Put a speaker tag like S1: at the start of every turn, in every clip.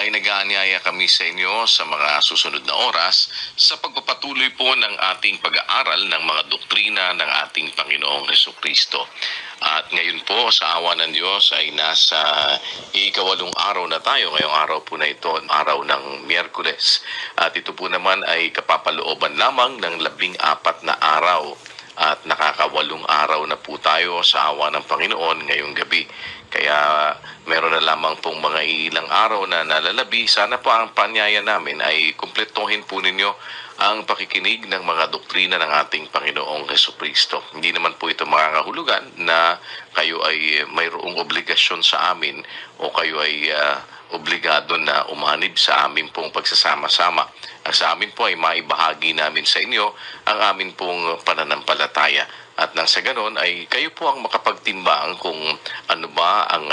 S1: ay nag-aanyaya kami sa inyo sa mga susunod na oras sa pagpapatuloy po ng ating pag-aaral ng mga doktrina ng ating Panginoong Hesukristo. At ngayon po sa awa ng Diyos ay nasa ikawalong araw na tayo. Ngayong araw po na ito, araw ng Miyerkules. At ito po naman ay kapapalooban lamang ng 14 na araw. At nakakawalong araw na po tayo sa awa ng Panginoon ngayong gabi. Kaya meron na lamang pong mga ilang araw na nalalabi. Sana po ang panyaya namin ay kumpletuhin po ninyo ang pakikinig ng mga doktrina ng ating Panginoong Hesukristo. Hindi naman po ito makakahulugan na kayo ay mayroong obligasyon sa amin o kayo ay obligado na umanib sa amin pong pagsasama-sama. Ang sa amin po ay maibahagi namin sa inyo ang amin pong pananampalataya. At nang sa ganon ay kayo po ang makapagtimbang kung ano ba ang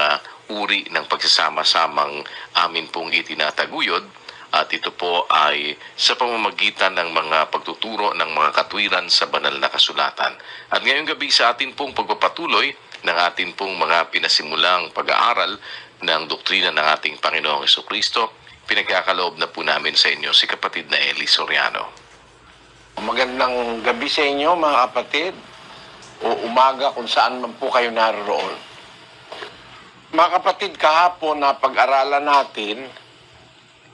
S1: uri ng pagsasama-samang amin pong itinataguyod. At ito po ay sa pamamagitan ng mga pagtuturo ng mga katwiran sa banal na kasulatan. At ngayong gabi sa atin pong pagpapatuloy ng atin pong mga pinasimulang pag-aaral ng doktrina ng ating Panginoong Hesukristo, pinagkakaloob na po namin sa inyo si kapatid na Eli Soriano.
S2: Magandang gabi sa inyo mga kapatid, o umaga kung saan man po kayo naroon. Mga kapatid, kahapon na pag-aralan natin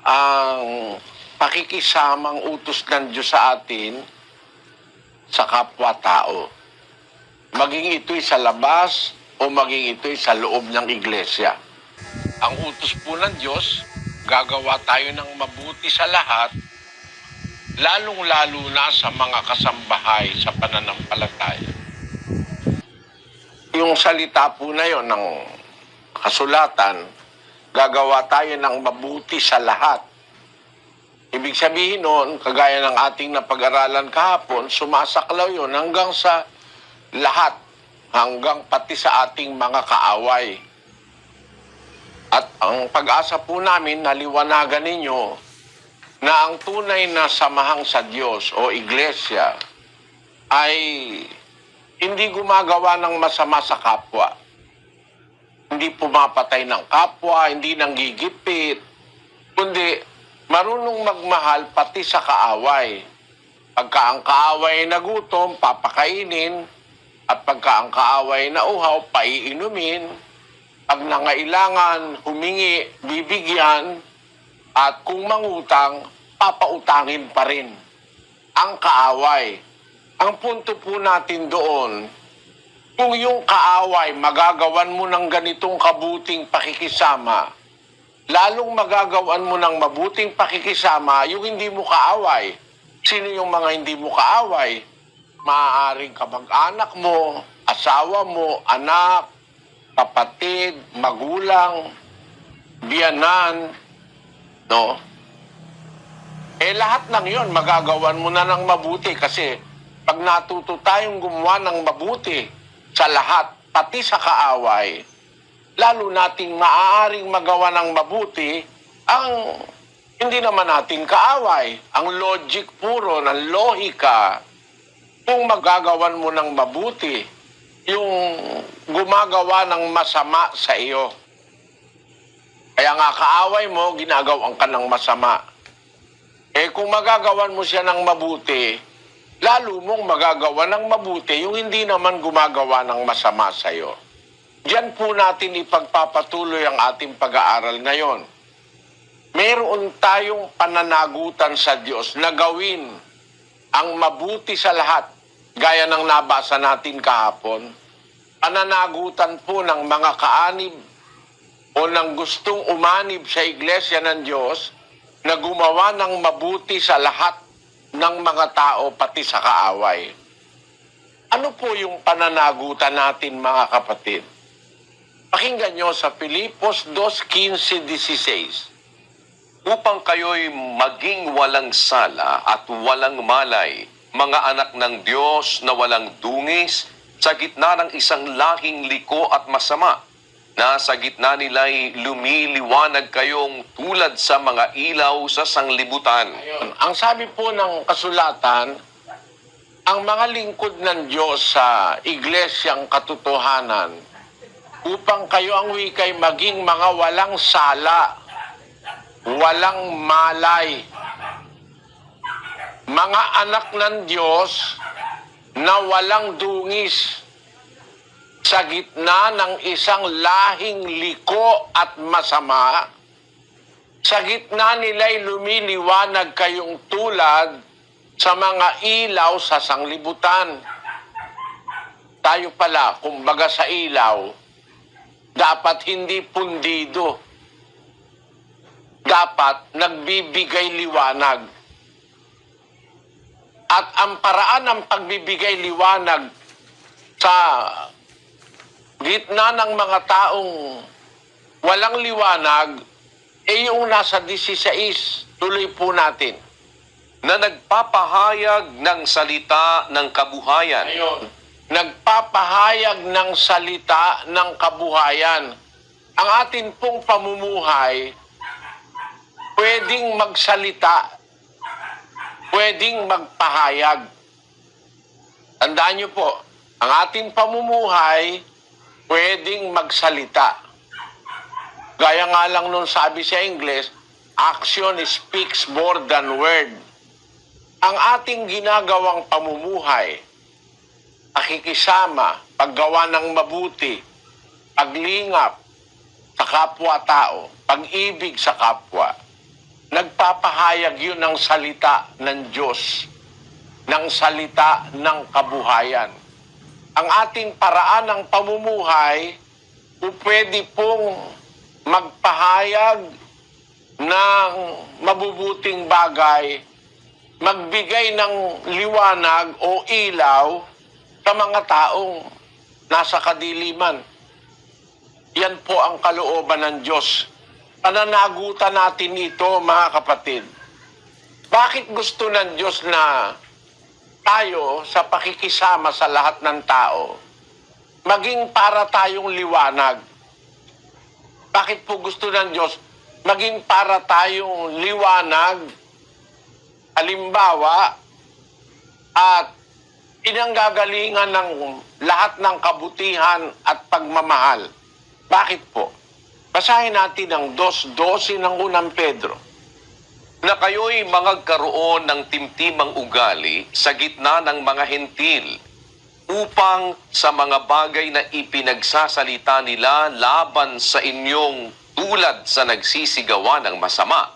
S2: ang pakikisamang utos ng Diyos sa atin sa kapwa-tao. Maging ito'y sa labas o maging ito'y sa loob ng iglesia. Ang utos po ng Diyos, gagawa tayo ng mabuti sa lahat, lalong-lalo na sa mga kasambahay sa pananampalataya. Yung salita po na yon ng kasulatan, gagawa tayo ng mabuti sa lahat. Ibig sabihin noon, kagaya ng ating napag-aralan kahapon, sumasaklaw yun hanggang sa lahat, hanggang pati sa ating mga kaaway. At ang pag-asa po namin, naliwanagan ninyo na ang tunay na samahang sa Diyos o iglesia ay hindi gumagawa ng masama sa kapwa. Hindi pumapatay ng kapwa, hindi nanggigipit, kundi marunong magmahal pati sa kaaway. Pagka ang kaaway nagutom, papakainin, at pagka ang kaaway na uhaw, paiinumin. Pag nangailangan, humingi, bibigyan, at kung mangutang, papautangin pa rin ang kaaway. Ang punto po natin doon, kung yung kaaway magagawan mo ng ganitong kabuting pakikisama, lalong magagawan mo ng mabuting pakikisama yung hindi mo kaaway. Sino yung mga hindi mo kaaway? Maaaring kamag-anak mo, asawa mo, anak, kapatid, magulang, biyanan, no? Lahat ng yon magagawan mo na ng mabuti kasi pag natuto tayong gumawa ng mabuti sa lahat, pati sa kaaway, lalo nating maaaring magawa ng mabuti ang hindi naman nating kaaway. Ang logic puro ng lohika, kung magagawan mo ng mabuti yung gumagawa ng masama sa iyo. Kaya nga kaaway mo, ginagawan ka ng masama. Kung magagawan mo siya ng mabuti, lalo mong magagawa ng mabuti yung hindi naman gumagawa ng masama sa iyo. Diyan po natin ipagpapatuloy ang ating pag-aaral ngayon. Meron tayong pananagutan sa Diyos na gawin ang mabuti sa lahat, gaya ng nabasa natin kahapon. Pananagutan po ng mga kaanib o ng gustong umanib sa iglesia ng Diyos na gumawa ng mabuti sa lahat ng mga tao, pati sa kaaway. Ano po yung pananagutan natin, mga kapatid? Pakinggan nyo sa Filipos 2:15-16.
S3: Upang kayo'y maging walang sala at walang malay, mga anak ng Diyos na walang dungis, sa gitna ng isang lahing liko at masama, na sa gitna nila'y lumiliwanag kayong tulad sa mga ilaw sa sanglibutan.
S2: Ang sabi po ng kasulatan, ang mga lingkod ng Diyos sa iglesyang katotohanan, upang kayo ang wikay maging mga walang sala walang malay. Mga anak ng Diyos na walang dungis sa gitna ng isang lahing liko at masama, sa gitna nila'y lumiliwanag kayong tulad sa mga ilaw sa sanglibutan. Tayo pala, kumbaga sa ilaw, dapat hindi pundido. Dapat nagbibigay liwanag. At ang paraan ng pagbibigay liwanag sa gitna ng mga taong walang liwanag, yung nasa 16, tuloy po natin.
S3: Na nagpapahayag ng salita ng kabuhayan.
S2: Ayun. Nagpapahayag ng salita ng kabuhayan. Ang atin pong pamumuhay, pwedeng magsalita, pwedeng magpahayag. Tandaan niyo po, ang ating pamumuhay, pwedeng magsalita. Gaya nga lang nung sabi sa English, action speaks more than word. Ang ating ginagawang pamumuhay, pakikisama, paggawa ng mabuti, paglingap sa kapwa-tao, pag-ibig sa kapwa, nagpapahayag yun ng salita ng Diyos, ng salita ng kabuhayan. Ang ating paraan ng pamumuhay, pwede pong magpahayag ng mabubuting bagay, magbigay ng liwanag o ilaw sa mga taong nasa kadiliman. Yan po ang kalooban ng Diyos. Pananagutan natin ito, mga kapatid. Bakit gusto ng Diyos na tayo sa pakikisama sa lahat ng tao, maging para tayong liwanag? Bakit po gusto ng Diyos maging para tayong liwanag, halimbawa, at pinanggagalingan ng lahat ng kabutihan at pagmamahal? Bakit po? Basahin natin ang 2:12 ng unang Pedro.
S3: Na kayo'y magkaroon ng timtimang ugali sa gitna ng mga hentil, upang sa mga bagay na ipinagsasalita nila laban sa inyong tulad sa nagsisigawa ng masama,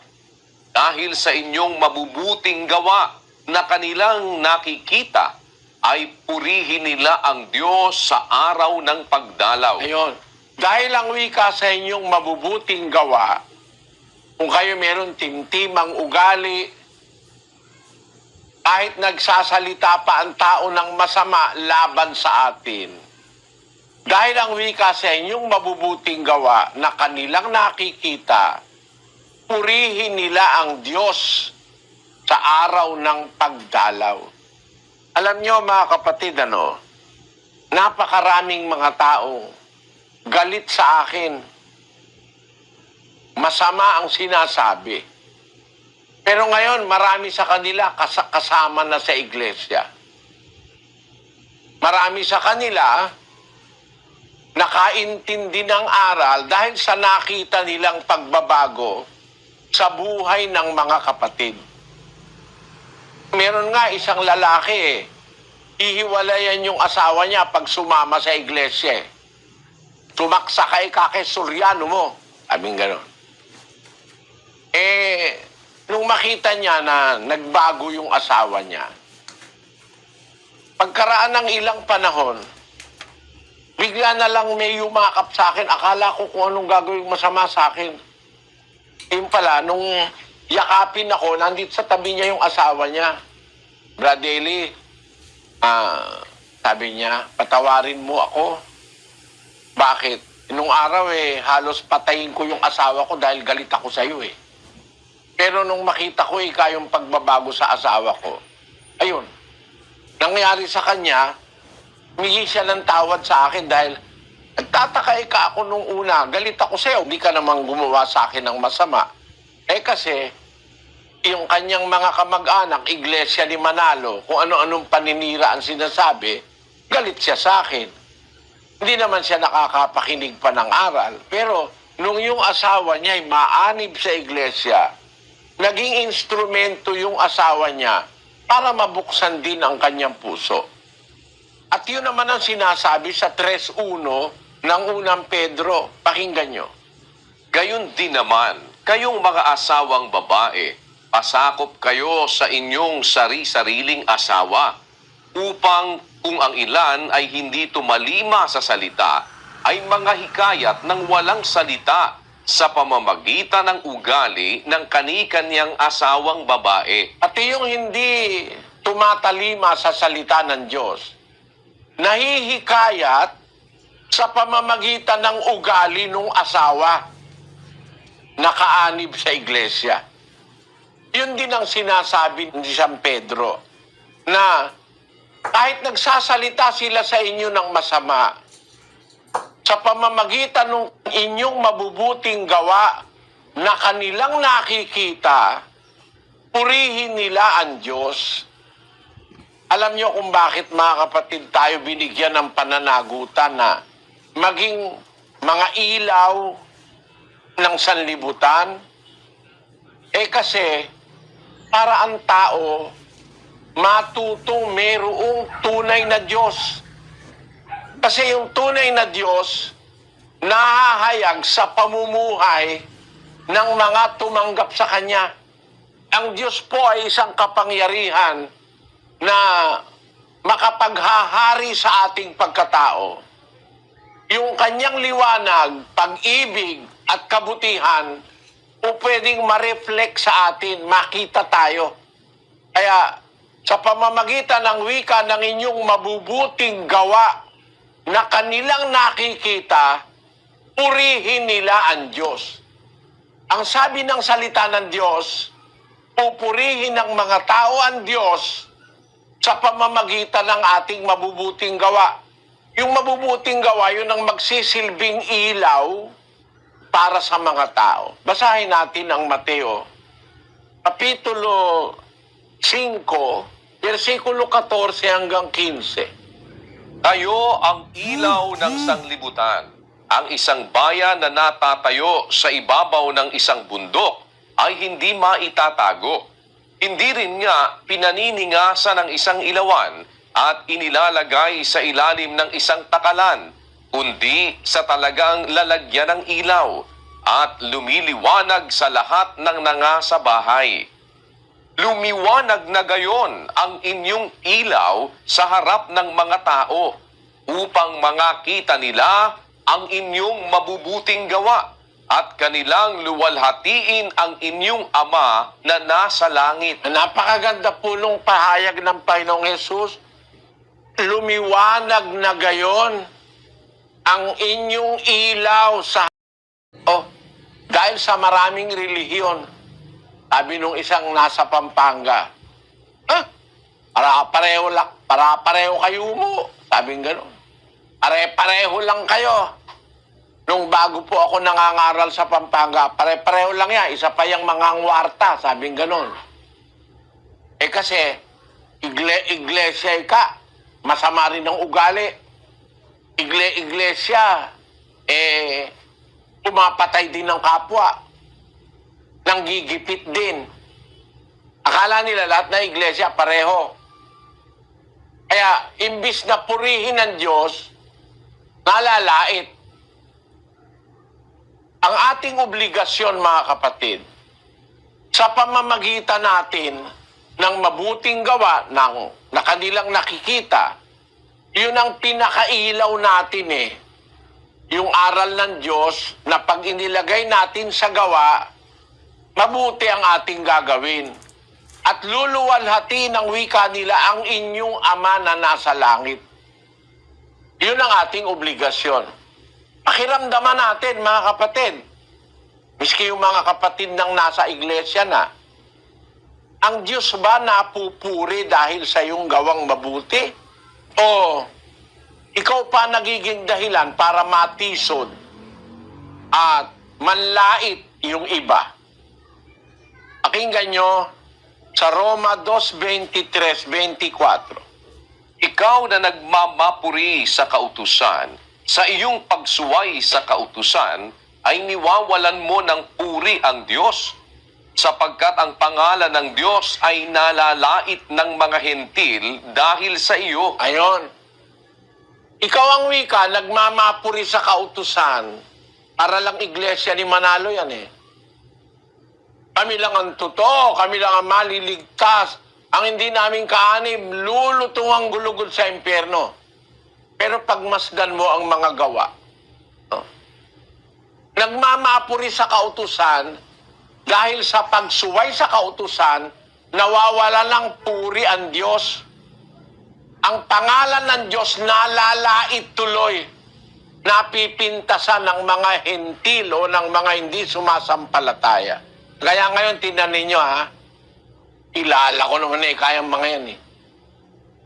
S3: dahil sa inyong mabubuting gawa na kanilang nakikita, ay purihin nila ang Diyos sa araw ng pagdalaw.
S2: Ayun. Dahil ang wika sa inyong mabubuting gawa, kung kayo meron timtimang ugali, kahit nagsasalita pa ang tao ng masama laban sa atin, dahil ang wika sa inyong mabubuting gawa na kanilang nakikita, purihin nila ang Diyos sa araw ng pagdalaw. Alam nyo, mga kapatid, napakaraming mga taong galit sa akin. Masama ang sinasabi. Pero ngayon, marami sa kanila kasama na sa iglesia. Marami sa kanila nakaintindi ng aral dahil sa nakita nilang pagbabago sa buhay ng mga kapatid. Meron nga isang lalaki, hihiwalayan yung asawa niya pag sumama sa iglesia. Tumaksa kay Suryano mo. Sabing gano'n. Nung makita niya na nagbago yung asawa niya, pagkaraan ng ilang panahon, bigla na lang may yumakap sa akin. Akala ko kung anong gagawin masama sa akin. Yung pala, nung yakapin ako, nandito sa tabi niya yung asawa niya. Brad Daly, sabi niya, patawarin mo ako. Bakit? Nung araw halos patayin ko yung asawa ko dahil galit ako sa iyo Pero nung makita ko yung pagbabago sa asawa ko, ayun, nangyari sa kanya, humingi siya ng tawad sa akin dahil nagtataka ako nung una, galit ako sa'yo, hindi ka namang gumawa sa akin ng masama. Kasi, yung kanyang mga kamag-anak, Iglesia ni Manalo, kung ano-anong paninira ang sinasabi, galit siya sa akin. Hindi naman siya nakakapakinig pa ng aral, pero nung yung asawa niya ay maanib sa iglesia, naging instrumento yung asawa niya para mabuksan din ang kanyang puso. At yun naman ang sinasabi sa 3:1 ng unang Pedro. Pakinggan nyo.
S3: Gayon din naman, kayong mga asawang babae, pasakop kayo sa inyong sari-sariling asawa, upang kung ang ilan ay hindi tumalima sa salita, ay mga hikayat ng walang salita sa pamamagitan ng ugali ng kani-kanyang asawang babae.
S2: At yung hindi tumatalima sa salita ng Diyos, nahihikayat sa pamamagitan ng ugali ng asawa nakaanib sa iglesia. Yun din ang sinasabi ni San Pedro, na kahit nagsasalita sila sa inyo ng masama, sa pamamagitan ng inyong mabubuting gawa na kanilang nakikita, purihin nila ang Diyos. Alam niyo kung bakit, mga kapatid, tayo binigyan ng pananagutan na maging mga ilaw ng sanlibutan? Kasi para ang tao matutong mayroong tunay na Diyos. Kasi yung tunay na Diyos nahahayag sa pamumuhay ng mga tumanggap sa Kanya. Ang Diyos po ay isang kapangyarihan na makapaghahari sa ating pagkatao. Yung Kanyang liwanag, pag-ibig at kabutihan o pwedeng ma-reflect sa atin, makita tayo. Kaya sa pamamagitan ng wika ng inyong mabubuting gawa na kanilang nakikita, purihin nila ang Diyos. Ang sabi ng salita ng Diyos, pupurihin ng mga tao ang Diyos sa pamamagitan ng ating mabubuting gawa. Yung mabubuting gawa, yun ang magsisilbing ilaw para sa mga tao. Basahin natin ang Mateo, Kapitulo 5, versikulo 14 hanggang 15.
S3: Kayo ang ilaw ng sanglibutan. Ang isang bayan na natatayo sa ibabaw ng isang bundok ay hindi maitatago. Hindi rin nga pinaniningasan ng isang ilawan at inilalagay sa ilalim ng isang takalan, kundi sa talagang lalagyan ng ilaw at lumiliwanag sa lahat ng nangasa bahay. Lumiwanag na gayon ang inyong ilaw sa harap ng mga tao upang makita nila ang inyong mabubuting gawa at kanilang luwalhatiin ang inyong Ama na nasa langit.
S2: Napakaganda pulong pahayag ng Panginoong Hesus. Lumiwanag na gayon ang inyong ilaw sa... dahil sa maraming relihiyon, sabi nung isang nasa Pampanga, para-pareho kayo mo. Sabi nga gano'n. Pare-pareho lang kayo. Nung bago po ako nangangaral sa Pampanga, pare-pareho lang yan. Isa pa yung mga ngwarta. Sabi nga gano'n. Kasi, iglesia ka, masama rin ang ugali. Iglesia, pumapatay din ng kapwa. Nanggigipit din. Akala nila lahat na iglesia pareho. Kaya, imbis na purihin ng Diyos, nalalait. Ang ating obligasyon, mga kapatid, sa pamamagitan natin ng mabuting gawa na kanilang nakikita, yun ang pinakailaw natin Yung aral ng Diyos na pag inilagay natin sa gawa, mabuti ang ating gagawin. At luluwalhati ng wika nila ang inyong Ama na nasa langit. Yun ang ating obligasyon. Pakiramdaman natin, mga kapatid, miski yung mga kapatid ng nasa iglesia na, ang Diyos ba napupuri dahil sa iyong gawang mabuti? O ikaw pa nagiging dahilan para matisod at manlait yung iba? Pakinggan nyo sa Roma 2:23-24.
S3: Ikaw na nagmamapuri sa kautusan, sa iyong pagsuway sa kautusan, ay niwawalan mo ng puri ang Diyos, sapagkat ang pangalan ng Diyos ay nalalait ng mga hentil dahil sa iyo.
S2: Ayon. Ikaw ang wika, nagmamapuri sa kautusan. Para lang iglesia ni Manalo yan eh. Kami lang ang totoo, kami lang ang maliligtas. Ang hindi namin kaanib, lulutong ang gulugod sa impyerno. Pero pagmasdan mo ang mga gawa, no? Nagmamapuri sa kautusan, dahil sa pagsuway sa kautusan, nawawala ng puri ang Diyos. Ang pangalan ng Diyos nalalait tuloy, napipintasan ng mga hentil o ng mga hindi sumasampalataya. Kaya ngayon, tingnan ninyo ha, kilala ko naman eh, kayang mga yan eh.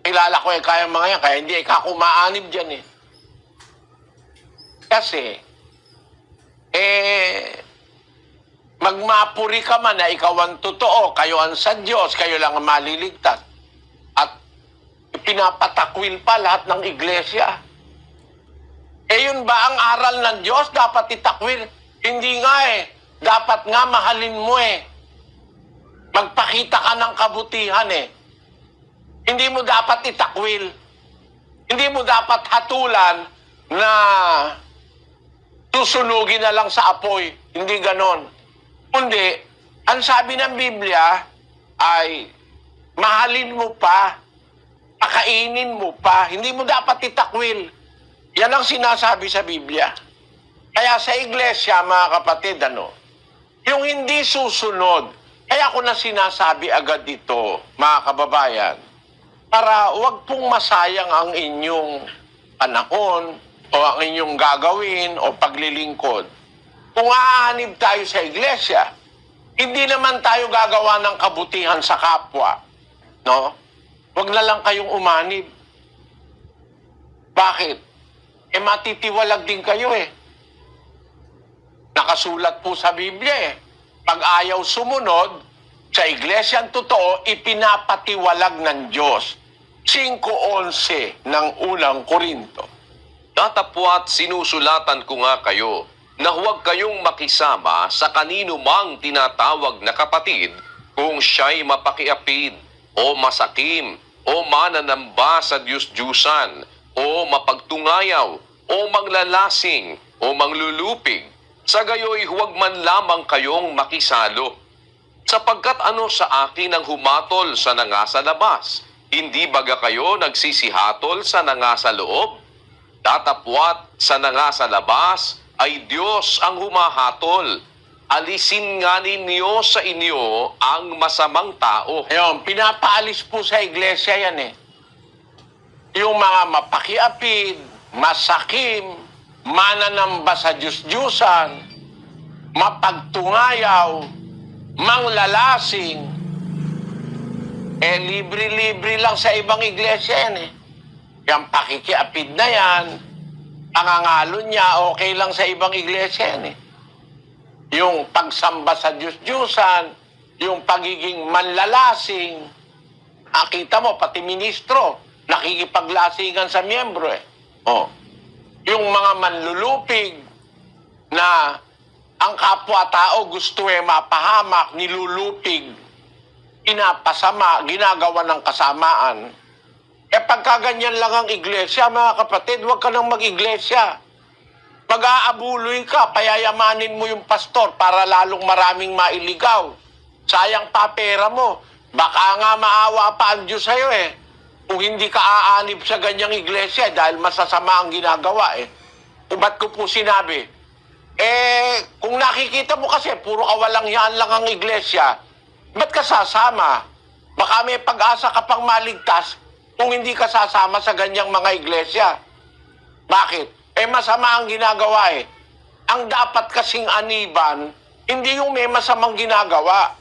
S2: Kilala ko eh, kayang mga yan, kaya hindi eh, kakumaanib dyan eh. Kasi, magmapuri ka man na ikaw ang totoo, kayo ang sa Diyos, kayo lang ang maliligtas. At pinapatakwil pa lahat ng iglesia. Yun ba ang aral ng Diyos? Dapat itakwil? Hindi nga eh. Dapat nga mahalin mo eh. Magpakita ka ng kabutihan eh. Hindi mo dapat itakwil. Hindi mo dapat hatulan na susunugin na lang sa apoy. Hindi ganon. Kundi, ang sabi ng Biblia ay mahalin mo pa, pakainin mo pa. Hindi mo dapat itakwil. Yan ang sinasabi sa Biblia. Kaya sa iglesia, mga kapatid, yung hindi susunod, kaya ko na sinasabi agad dito, mga kababayan, para wag pong masayang ang inyong panahon o ang inyong gagawin o paglilingkod. Kung aanib tayo sa iglesia, hindi naman tayo gagawa ng kabutihan sa kapwa. No? Wag na lang kayong umanib. Bakit? Matitiwalag din kayo eh. Nakasulat po sa Biblia eh. Pag ayaw sumunod, sa iglesyang totoo, ipinapatiwalag ng Diyos. 5:11 ng unang Korinto.
S3: Datapwat sinusulatan ko nga kayo na huwag kayong makisama sa kanino mang tinatawag na kapatid kung siya'y mapakiapid o masakim o mananamba sa Diyos-Diyusan o mapagtungayaw o manglalasing o manglulupig. Sa gayoy huwag man lamang kayong makisalo. Sapagkat ano sa akin ang humatol sa nangasa labas? Hindi baga kayo nagsisihatol sa nangasa loob? Datapwat sa nangasa labas ay Diyos ang humahatol. Alisin nga ninyo sa inyo ang masamang tao.
S2: Ayun, pinapaalis po sa iglesia yan eh. Yung mga mapakiapid, masakim, mananamba sa Diyos-Diyusan, mapagtungayaw, manglalasing, libre-libre lang sa ibang iglesia yan eh. Yung pakikiapid na yan, pangangalo niya, okay lang sa ibang iglesia yan eh. Yung pagsamba sa Diyos-Diyusan, yung pagiging manlalasing, nakita mo, pati ministro, nakikipaglasingan sa miyembro eh. Oh. Yung mga manlulupig na ang kapwa-tao gusto eh mapahamak, nilulupig, pinapasama, ginagawa ng kasamaan. Pagka ganyan lang ang iglesia, mga kapatid, huwag ka nang mag-iglesia. Mag-aabuloy ka, payayamanin mo yung pastor para lalong maraming mailigaw. Sayang pa pera mo. Baka nga maawa pa ang Diyos sa'yo eh. Kung hindi ka aanib sa ganyang iglesia dahil masasama ang ginagawa eh. Ba't ko po sinabi? Kung nakikita mo kasi, puro kawalang yan lang ang iglesia, ba't ka sasama? Baka may pag-asa ka pang maligtas kung hindi ka sasama sa ganyang mga iglesia. Bakit? Masama ang ginagawa eh. Ang dapat kasing aniban, hindi yung may masamang ginagawa.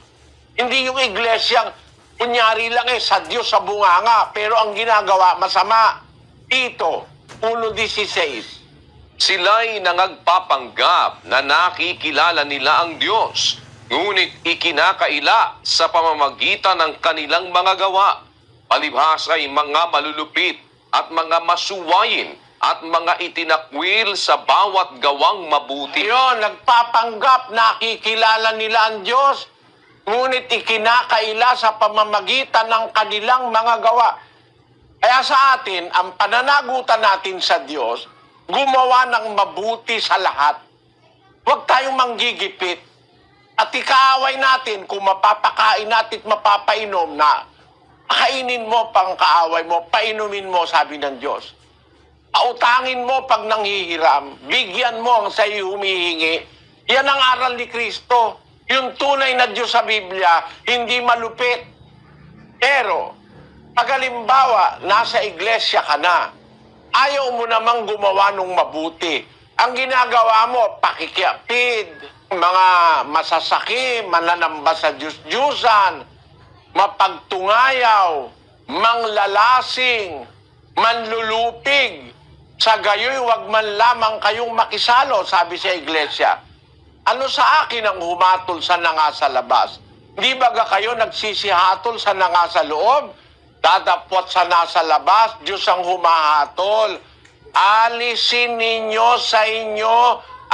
S2: Hindi yung iglesyang kunyari lang eh, sa Diyos sa bunganga, pero ang ginagawa masama. Tito, 1:16.
S3: Sila'y nangagpapanggap na nakikilala nila ang Diyos, ngunit ikinakaila sa pamamagitan ng kanilang mga gawa. Palibhas ay mga malulupit at mga masuwayin at mga itinakwil sa bawat gawang mabuti.
S2: Yun, nagpapanggap, nakikilala nila ang Diyos, ngunit ikinakaila sa pamamagitan ng kanilang mga gawa. Kaya sa atin, ang pananagutan natin sa Diyos, gumawa ng mabuti sa lahat. Huwag tayong manggigipit. At ikaaway natin kung mapapakain natin at mapapainom na kainin mo pang kaaway mo, painumin mo, sabi ng Diyos. Pautangin mo pag nanghihiram, bigyan mo ang sa'yo humihingi. Yan ang aral ni Kristo. Yung tunay na Diyos sa Biblia, hindi malupit. Pero, pag halimbawa, nasa iglesia ka na, ayaw mo namang gumawa ng mabuti. Ang ginagawa mo, pakikiapid, mga masasakim, mananamba sa Diyos-Diyusan, mapagtungayaw, manglalasing, manlulupig, sa gayoy wag man lamang kayong makisalo, sabi sa iglesia. Ano sa akin ang humatol sa nanga sa labas? Di ba kayo nagsisihatol sa nanga sa loob? Dadapot sa nasa labas, Diyos ang humahatol. Alisin ninyo sa inyo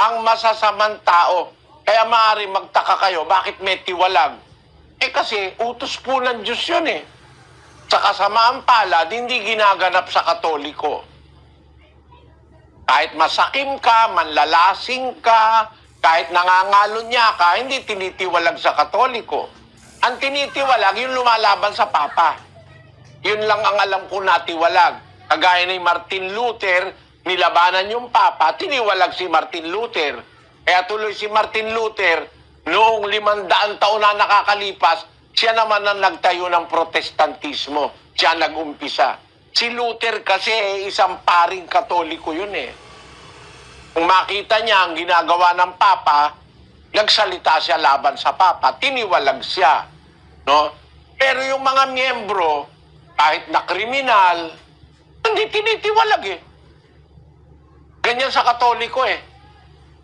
S2: ang masasamang tao. Kaya maaari magtaka kayo, bakit may tiwalag? Kasi utos po ng Diyos yun eh. Sa kasamaang palad, hindi ginaganap sa Katoliko. Kahit masakim ka, manlalasing ka, kahit nangangalon niya ka, hindi tinitiwalag sa Katoliko. Ang tinitiwalag, yung lumalaban sa Papa. Yun lang ang alam ko na tiwalag. Kagaya ni Martin Luther, nilabanan yung Papa, tiniwalag si Martin Luther. Kaya tuloy si Martin Luther, noong 500 taon na nakakalipas, siya naman ang nagtayo ng protestantismo. Siya nag-umpisa. Si Luther kasi isang paring Katoliko yun eh. Kung makita niya ang ginagawa ng Papa, nagsalita siya laban sa Papa, tiniwalag siya. No? Pero yung mga miyembro, kahit na kriminal, hindi tinitiwalag eh. Ganyan sa Katoliko eh.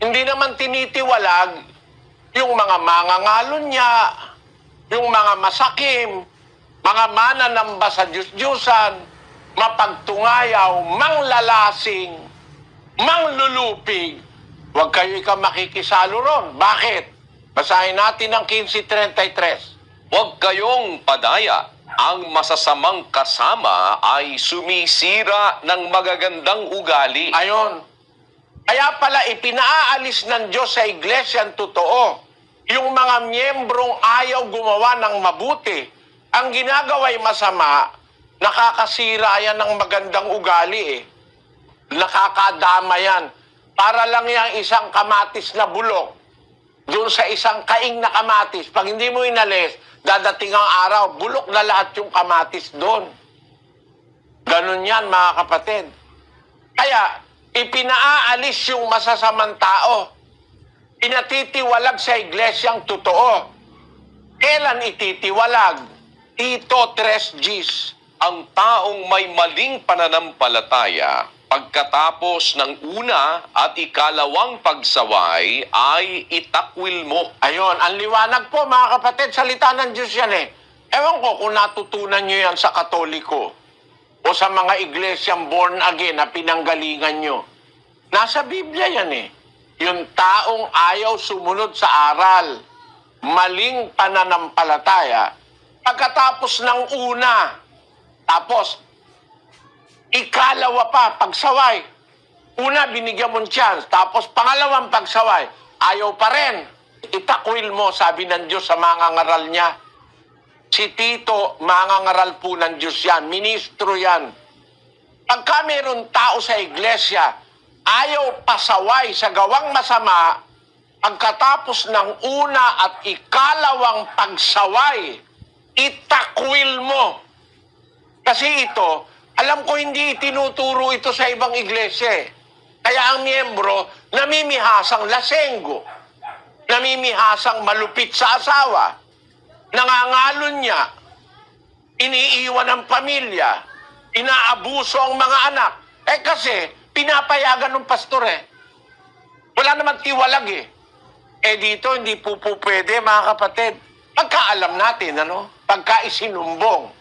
S2: Hindi naman tinitiwalag yung mga mangangalon niya, yung mga masakim, mga mananamba sa Diyos-Diyusan, mapagtungayaw, manglalasing, manglulupig. Huwag kayo ikaw makikisalo ron. Bakit? Basahin natin ang 15:33.
S3: Huwag kayong padaya. Ang masasamang kasama ay sumisira ng magagandang ugali.
S2: Ayon. Kaya pala ipinaalis ng Diyos sa iglesia ang totoo. Yung mga miyembrong ayaw gumawa ng mabuti. Ang ginagawa'y masama, nakakasira yan ng magandang ugali eh. Nakakadama yan. Para lang yung isang kamatis na bulok, doon sa isang kaing na kamatis, pag hindi mo inalis, dadating ang araw, bulok na lahat yung kamatis doon. Ganun yan mga kapatid. Kaya, ipinaalis yung masasamang tao. Pinatitiwalag sa iglesyang totoo. Kailan ititiwalag? Tito 3 Gs.
S3: Ang taong may maling pananampalataya, pagkatapos ng una at ikalawang pagsaway, ay itakwil mo.
S2: Ayon, ang liwanag po mga kapatid, salita ng Diyos yan eh. Ewan ko kung natutunan nyo yan sa Katoliko o sa mga iglesyang born again na pinanggalingan nyo. Nasa Biblia yan eh. Yung taong ayaw sumunod sa aral, maling pananampalataya, pagkatapos ng una, tapos ikalawa pa, pagsaway. Una, binigyan mong chance. Tapos pangalawang pagsaway, ayaw pa rin. Itakwil mo, sabi ng Diyos sa mga ngaral niya. Si Tito, mga ngaral po ng Diyos yan. Ministro yan. Pagka mayroong tao sa iglesia, ayaw pasaway sa gawang masama, pagkatapos ng una at ikalawang pagsaway, itakwil mo. Kasi ito, alam ko hindi itinuturo ito sa ibang iglesia. Kaya ang miyembro, namimihasang lasenggo, namimihasang malupit sa asawa, nangangalon niya, iniiwan ang pamilya, inaabuso ang mga anak. Kasi, pinapayagan ng pastor eh. Wala naman tiwalag eh. Dito, hindi po pwede mga kapatid. Pagkaalam natin, pagka isinumbong.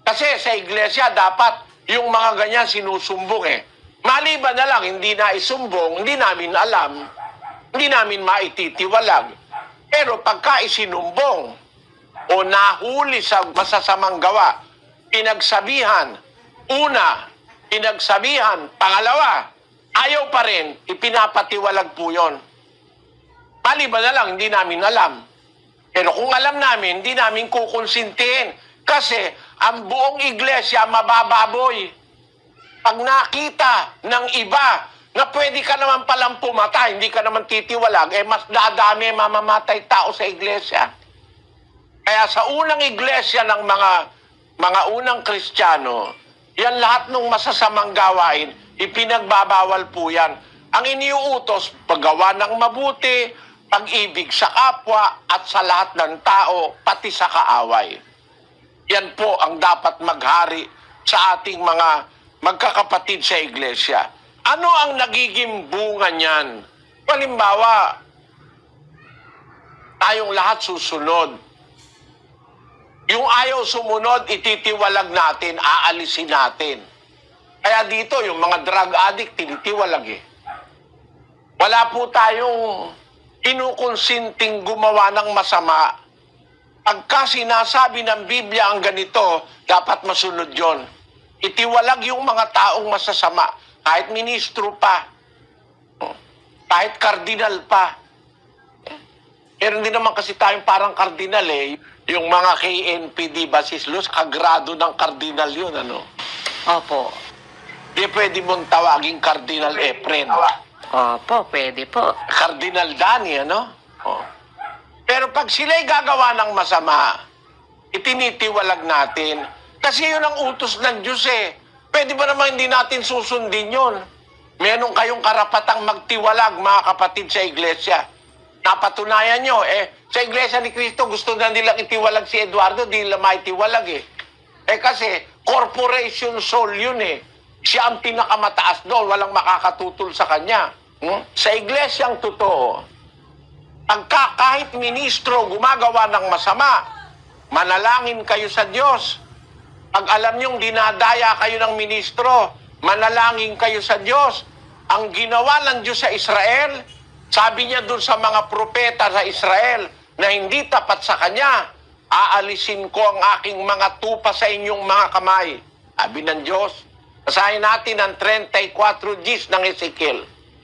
S2: Kasi sa iglesia, dapat yung mga ganyan sinusumbong eh. Maliban na lang, hindi na isumbong, hindi namin alam, hindi namin maititiwalag. Pero pagka isinumbong o nahuli sa masasamang gawa, pinagsabihan, una, pinagsabihan, pangalawa, ayaw pa rin, ipinapatiwalag po yun. Maliban na lang, hindi namin alam. Pero kung alam namin, hindi namin kukonsintihin. Kasi ang buong iglesia mabababoy. Pag nakita ng iba na pwede ka naman palang pumatay, hindi ka naman titiwalag, mas dadami mamamatay tao sa iglesia. Kaya sa unang iglesia ng mga unang Kristiyano, yan lahat ng masasamang gawain, ipinagbabawal po yan. Ang iniuutos, paggawa ng mabuti, pag-ibig sa kapwa, at sa lahat ng tao, pati sa kaaway. Yan po ang dapat maghari sa ating mga magkakapatid sa iglesia. Ano ang nagiging bunga niyan? Halimbawa, tayong lahat susunod. Yung ayaw sumunod, ititiwalag natin, aalisin natin. Kaya dito, yung mga drug addict, tinitiwalag eh. Wala po tayong inukonsinting gumawa ng masama. Pagka sinasabi ng Biblia ang ganito, dapat masunod yon. Itiwalag yung mga taong masasama, kahit ministro pa, kahit kardinal pa. Pero hindi naman kasi tayong parang kardinal eh. Yung mga KNPD Basilos, kagrado ng kardinal yun, ano?
S4: Opo.
S2: Di pwede mong tawaging Cardinal Efren.
S4: Opo, pwede po.
S2: Cardinal Danny, ano? Oh. Pero pag sila'y gagawa ng masama, itinitiwalag natin. Kasi yun ang utos ng Diyos eh. Pwede ba naman hindi natin susundin yun? Meron kayong karapatang magtiwalag, mga kapatid sa iglesia. Napatunayan nyo, sa iglesia ni Cristo, gusto na nilang itiwalag si Eduardo, di nila maitiwalag eh. Kasi, corporation soul yun eh. Siya ang pinakamataas doon, walang makakatutol sa kanya. Sa iglesyang totoo, kahit ministro gumagawa ng masama, manalangin kayo sa Diyos. Pag alam niyong dinadaya kayo ng ministro, manalangin kayo sa Diyos. Ang ginawa ng Diyos sa Israel, sabi niya dun sa mga propeta sa Israel na hindi tapat sa Kanya, aalisin ko ang aking mga tupa sa inyong mga kamay. Sabi ng Diyos. Basahin natin ang 34 Gs ng Ezekiel.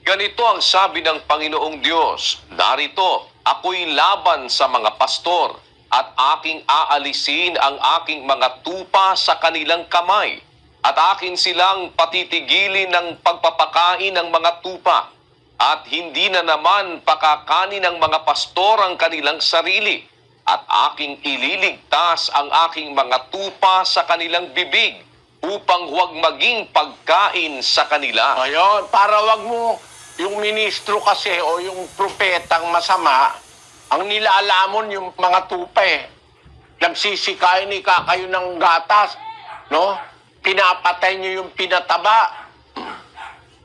S3: Ganito ang sabi ng Panginoong Diyos, narito, ako'y laban sa mga pastor at aking aalisin ang aking mga tupa sa kanilang kamay at akin silang patitigilin ng pagpapakain ng mga tupa at hindi na naman pakakanin ng mga pastor ang kanilang sarili at aking ililigtas ang aking mga tupa sa kanilang bibig upang huwag maging pagkain sa kanila.
S2: Ayun, para wag mo yung ministro kasi o yung propetang masama, ang nilalamon yung mga tupa eh. Nagsisikain kayo ng gatas, no? Pinapatay nyo yung pinataba.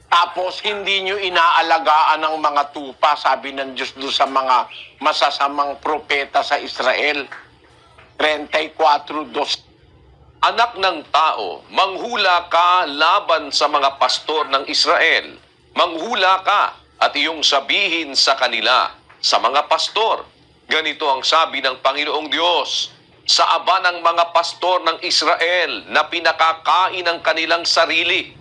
S2: Tapos hindi nyo inaalagaan ang mga tupa, sabi ng Diyos doon sa mga masasamang propeta sa Israel. 34:2.
S3: Anak ng tao, manghula ka laban sa mga pastor ng Israel. Manghula ka at iyong sabihin sa kanila, sa mga pastor. Ganito ang sabi ng Panginoong Diyos, sa aba ng mga pastor ng Israel na pinakakain ng kanilang sarili.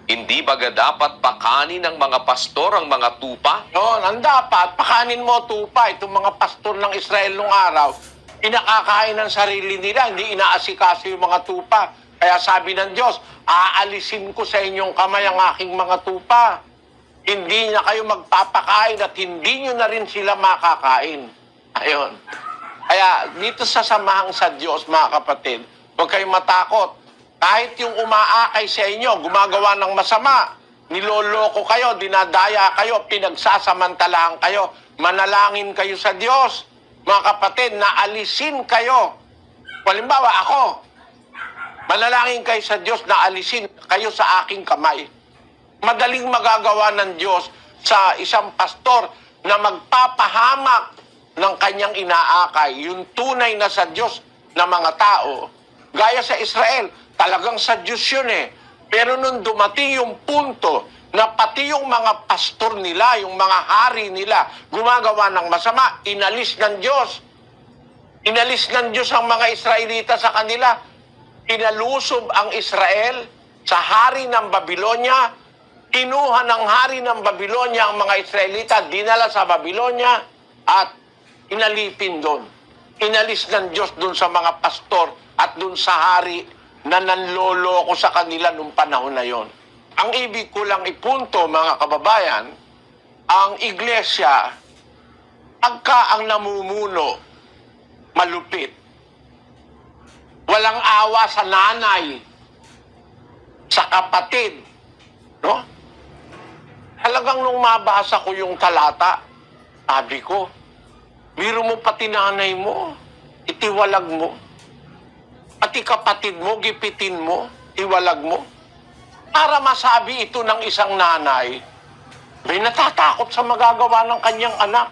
S3: Hindi baga dapat pakanin ng mga pastor ang mga tupa?
S2: Yun, ang dapat, pakanin mo tupa. Itong mga pastor ng Israel nung araw, pinakakain ng sarili nila, hindi inaasikaso yung mga tupa. Kaya sabi ng Diyos, aalisin ko sa inyong kamay ang aking mga tupa. Hindi na kayo magpapakain at hindi nyo na rin sila makakain. Ayun. Kaya dito sa samahang sa Diyos, mga kapatid, huwag kayong matakot. Kahit yung umaakay sa inyo, gumagawa ng masama, niloloko kayo, dinadaya kayo, pinagsasamantalahan kayo, manalangin kayo sa Diyos. Mga kapatid, naalisin kayo. Halimbawa, ako, manalangin kayo sa Diyos, naalisin kayo sa aking kamay. Madaling magagawa ng Diyos sa isang pastor na magpapahamak ng kanyang inaakay, yung tunay na sa Diyos na mga tao. Gaya sa Israel, talagang sa Diyos yun eh. Pero nung dumating yung punto na pati yung mga pastor nila, yung mga hari nila, gumagawa ng masama, inalis ng Diyos. Inalis ng Diyos ang mga Israelita sa kanila. Inalusob ang Israel sa hari ng Babylonia. Kinuha ng hari ng Babylonia ang mga Israelita, dinala sa Babylonia at inalipin doon. Inalis ng Diyos doon sa mga pastor at doon sa hari na nanloloko sa kanila nung panahon na yon. Ang ibig ko lang ipunto, mga kababayan, ang iglesia, pagka ang namumuno, malupit. Walang awa sa nanay, sa kapatid. No? Talagang nung mabasa ko yung talata, sabi ko, biro mo pati nanay mo, itiwalag mo. Pati kapatid mo, gipitin mo, iwalag mo. Para masabi ito ng isang nanay, may natatakot sa magagawa ng kanyang anak.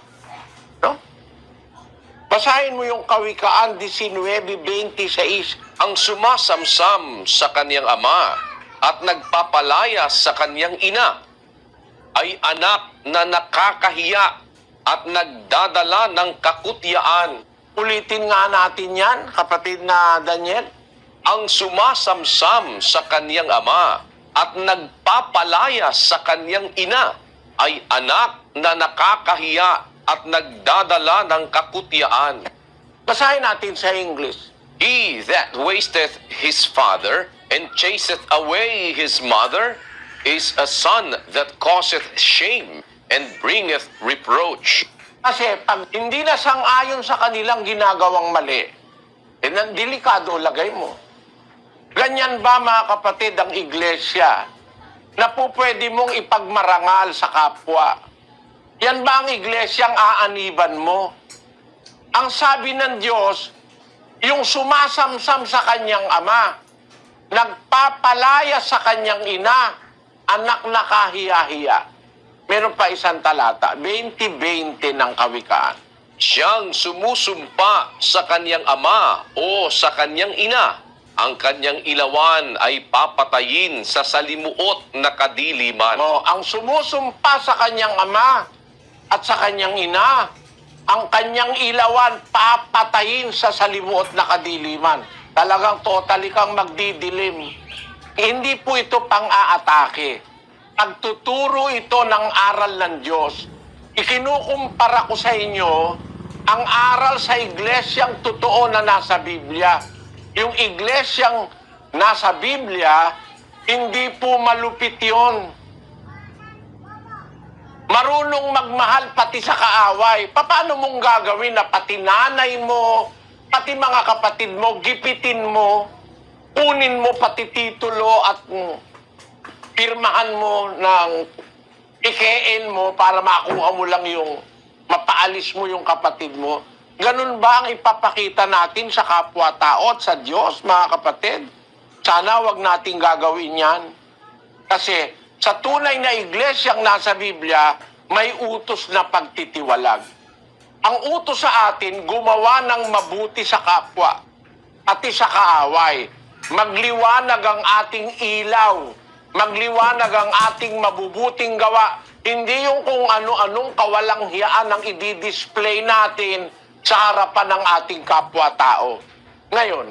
S2: No? Basahin mo yung Kawikaan 19:26.
S3: Ang sumasamsam sa kanyang ama at nagpapalaya sa kanyang ina ay anak na nakakahiya at nagdadala ng kakutyaan.
S2: Ulitin nga natin yan, kapatid na Daniel.
S3: Ang sumasamsam sa kanyang ama at nagpapalaya sa kanyang ina ay anak na nakakahiya at nagdadala ng kakutyaan.
S2: Basahin natin sa English.
S3: He that wasteth his father and chaseth away his mother is a son that causeth shame and bringeth reproach.
S2: Kasi pag hindi na sang-ayon sa kanilang ginagawang mali, delikado lagay mo. Ganyan ba, mga kapatid, ang iglesia na po pwede mong ipagmarangal sa kapwa? Yan ba ang iglesyang aaniban mo? Ang sabi ng Diyos, yung sumasamsam sa kanyang ama, nagpapalaya sa kanyang ina, anak na kahiya-hiya. Meron pa isang talata, 20:20 ng Kawikaan.
S3: Siyang sumusumpa sa kanyang ama o sa kanyang ina, ang kanyang ilawan ay papatayin sa salimuot na kadiliman.
S2: Ang sumusumpa sa kanyang ama at sa kanyang ina, ang kanyang ilawan papatayin sa salimuot na kadiliman. Talagang totally kang magdidilim. Hindi po ito pang-aatake. Pagtuturo ito ng aral ng Diyos. Ikinukumpara ko sa inyo ang aral sa iglesyang totoo na nasa Biblia. Yung iglesyang nasa Biblia, hindi po malupit yon. Marunong magmahal pati sa kaaway. Paano mong gagawin na pati nanay mo, pati mga kapatid mo, gipitin mo, kunin mo pati titulo at pirmahan mo ng ikein mo para makuha mo lang yung, mapaalis mo yung kapatid mo. Ganun ba ang ipapakita natin sa kapwa-tao at sa Diyos, mga kapatid? Sana wag nating gagawin yan. Kasi sa tunay na iglesyang nasa Biblia, may utos na pagtitiwalag. Ang utos sa atin, gumawa ng mabuti sa kapwa, pati sa kaaway. Magliwanag ang ating ilaw. Magliwanag ang ating mabubuting gawa. Hindi yung kung ano-anong kawalang hiyaan ang i-display natin sa harapan ng ating kapwa-tao. Ngayon,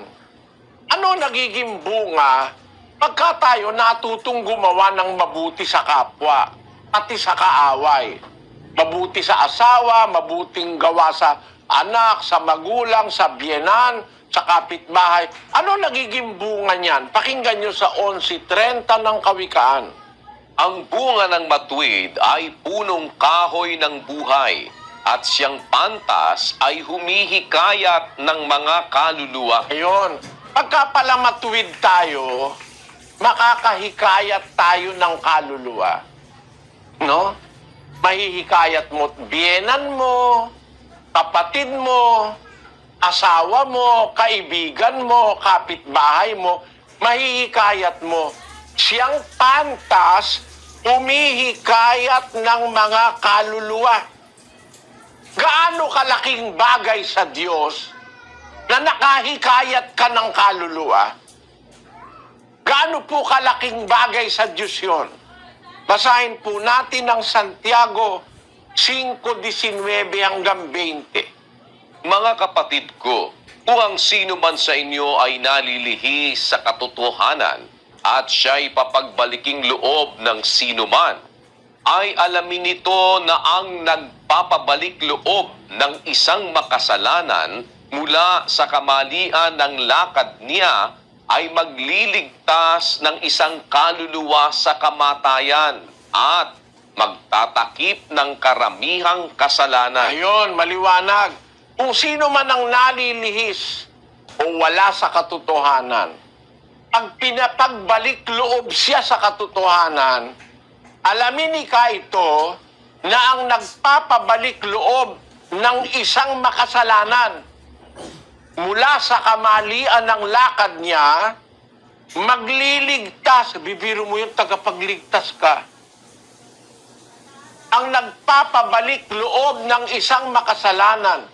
S2: ano nagiging bunga pagka tayo natutong gumawa ng mabuti sa kapwa, pati sa kaaway? Mabuti sa asawa, mabuting gawa sa anak, sa magulang, sa biyenan, sa kapitbahay. Ano nagiging bunga niyan? Pakinggan nyo sa 11:30 ng Kawikaan.
S3: Ang bunga ng matuwid ay punong kahoy ng buhay, at siyang pantas ay humihikayat ng mga kaluluwa.
S2: Ayun. Pagka pala matuwid tayo, makakahikayat tayo ng kaluluwa. No? Mahihikayat mo biyenan mo, kapatid mo, asawa mo, kaibigan mo, kapitbahay mo, mahihikayat mo. Siyang pantas, humihikayat ng mga kaluluwa. Gaano kalaking bagay sa Diyos na nakahikayat ka ng kaluluwa? Gaano po kalaking bagay sa Diyos yun? Basahin po natin ang Santiago 5:19 hanggang 20.
S3: Mga kapatid ko, kung ang sino man sa inyo ay nalilihis sa katotohanan at siya'y papagbaliking loob ng sino man, ay alamin nito na ang nagpapabalik loob ng isang makasalanan mula sa kamalian ng lakad niya ay magliligtas ng isang kaluluwa sa kamatayan at magtatakip ng karamihang kasalanan.
S2: Ayun, maliwanag. Kung sino man ang nalilihis o wala sa katotohanan, pag pinapagbalik loob siya sa katotohanan, alamin ni ito na ang nagpapabalik loob ng isang makasalanan mula sa kamalian ng lakad niya, magliligtas. Bibiro mo yung tagapagligtas ka. Ang nagpapabalik loob ng isang makasalanan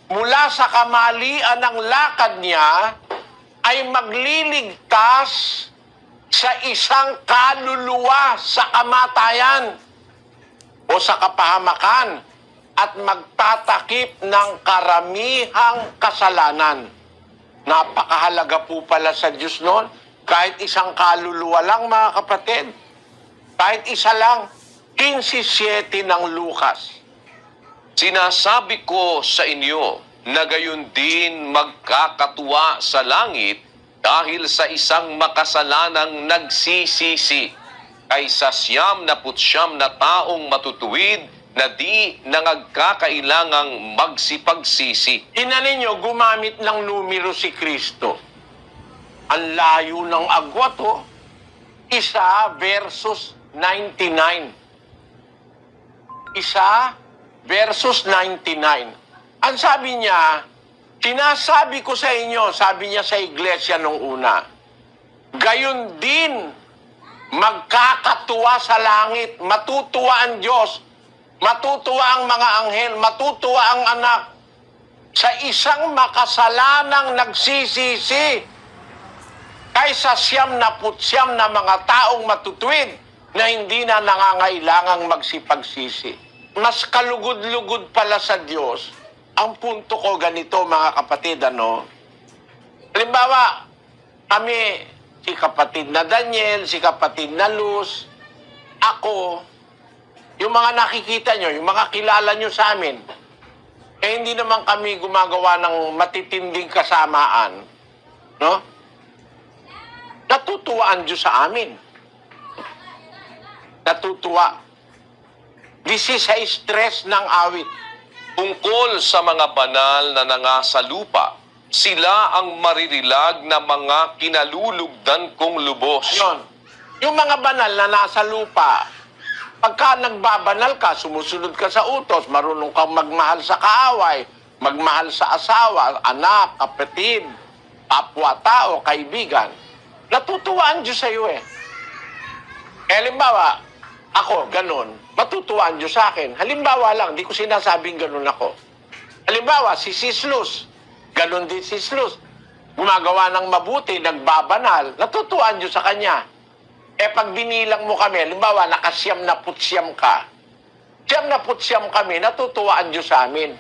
S2: mula sa kamalian ng lakad niya ay magliligtas sa isang kaluluwa sa kamatayan o sa kapahamakan at magtatakip ng karamihang kasalanan. Napakahalaga po pala sa Diyos noon. Kahit isang kaluluwa lang, mga kapatid. Kahit isa lang. 15:7 ng Lucas.
S3: Sinasabi ko sa inyo na gayon din magkakatuwa sa langit dahil sa isang makasalanang nagsisisi kaysa 99 na taong matutuwid na di nangagkakailangang magsipagsisi.
S2: Tingnan ninyo, gumamit ng numero si Kristo. Ang layo ng agwat, oh. 1 versus 99. 1 versus 99. Ang sabi niya, sinasabi ko sa inyo, sabi niya sa iglesia nung una, gayon din magkakatuwa sa langit, matutuwa ang Diyos, matutuwa ang mga anghel, matutuwa ang anak sa isang makasalanang nagsisisi kaysa 99 na mga taong matutuwid na hindi na nangangailangang magsipagsisi. Mas kalugod-lugod pala sa Diyos. Ang punto ko ganito, mga kapatid, ano? Halimbawa, kami, si kapatid na Daniel, si kapatid na Luz, ako, yung mga nakikita nyo, yung mga kilala nyo sa amin, eh hindi naman kami gumagawa ng matitinding kasamaan. No? Natutuwa ang Diyos sa amin. Natutuwa. This is a stress ng awit.
S3: Tungkol sa mga banal na nangasalupa, sila ang maririlag na mga kinalulugdan kong lubos.
S2: Yun. Yung mga banal na nasa lupa, pagka nagbabanal ka, sumusunod ka sa utos, marunong kang magmahal sa kaaway, magmahal sa asawa, anak, kapatid, kapwa-tao, kaibigan, natutuwa ang Diyos sa iyo eh. Halimbawa, ako, ganun, matutuwa ang Diyos sa akin. Halimbawa lang, di ko sinasabing ganun ako. Halimbawa, si Sislus, ganun din si Sislus, gumagawa ng mabuti, nagbabanal, natutuwa ang Diyos sa kanya. Eh pag binilang mo kami, halimbawa, naka-99 ka, 99 kami, natutuwa ang Diyos sa amin.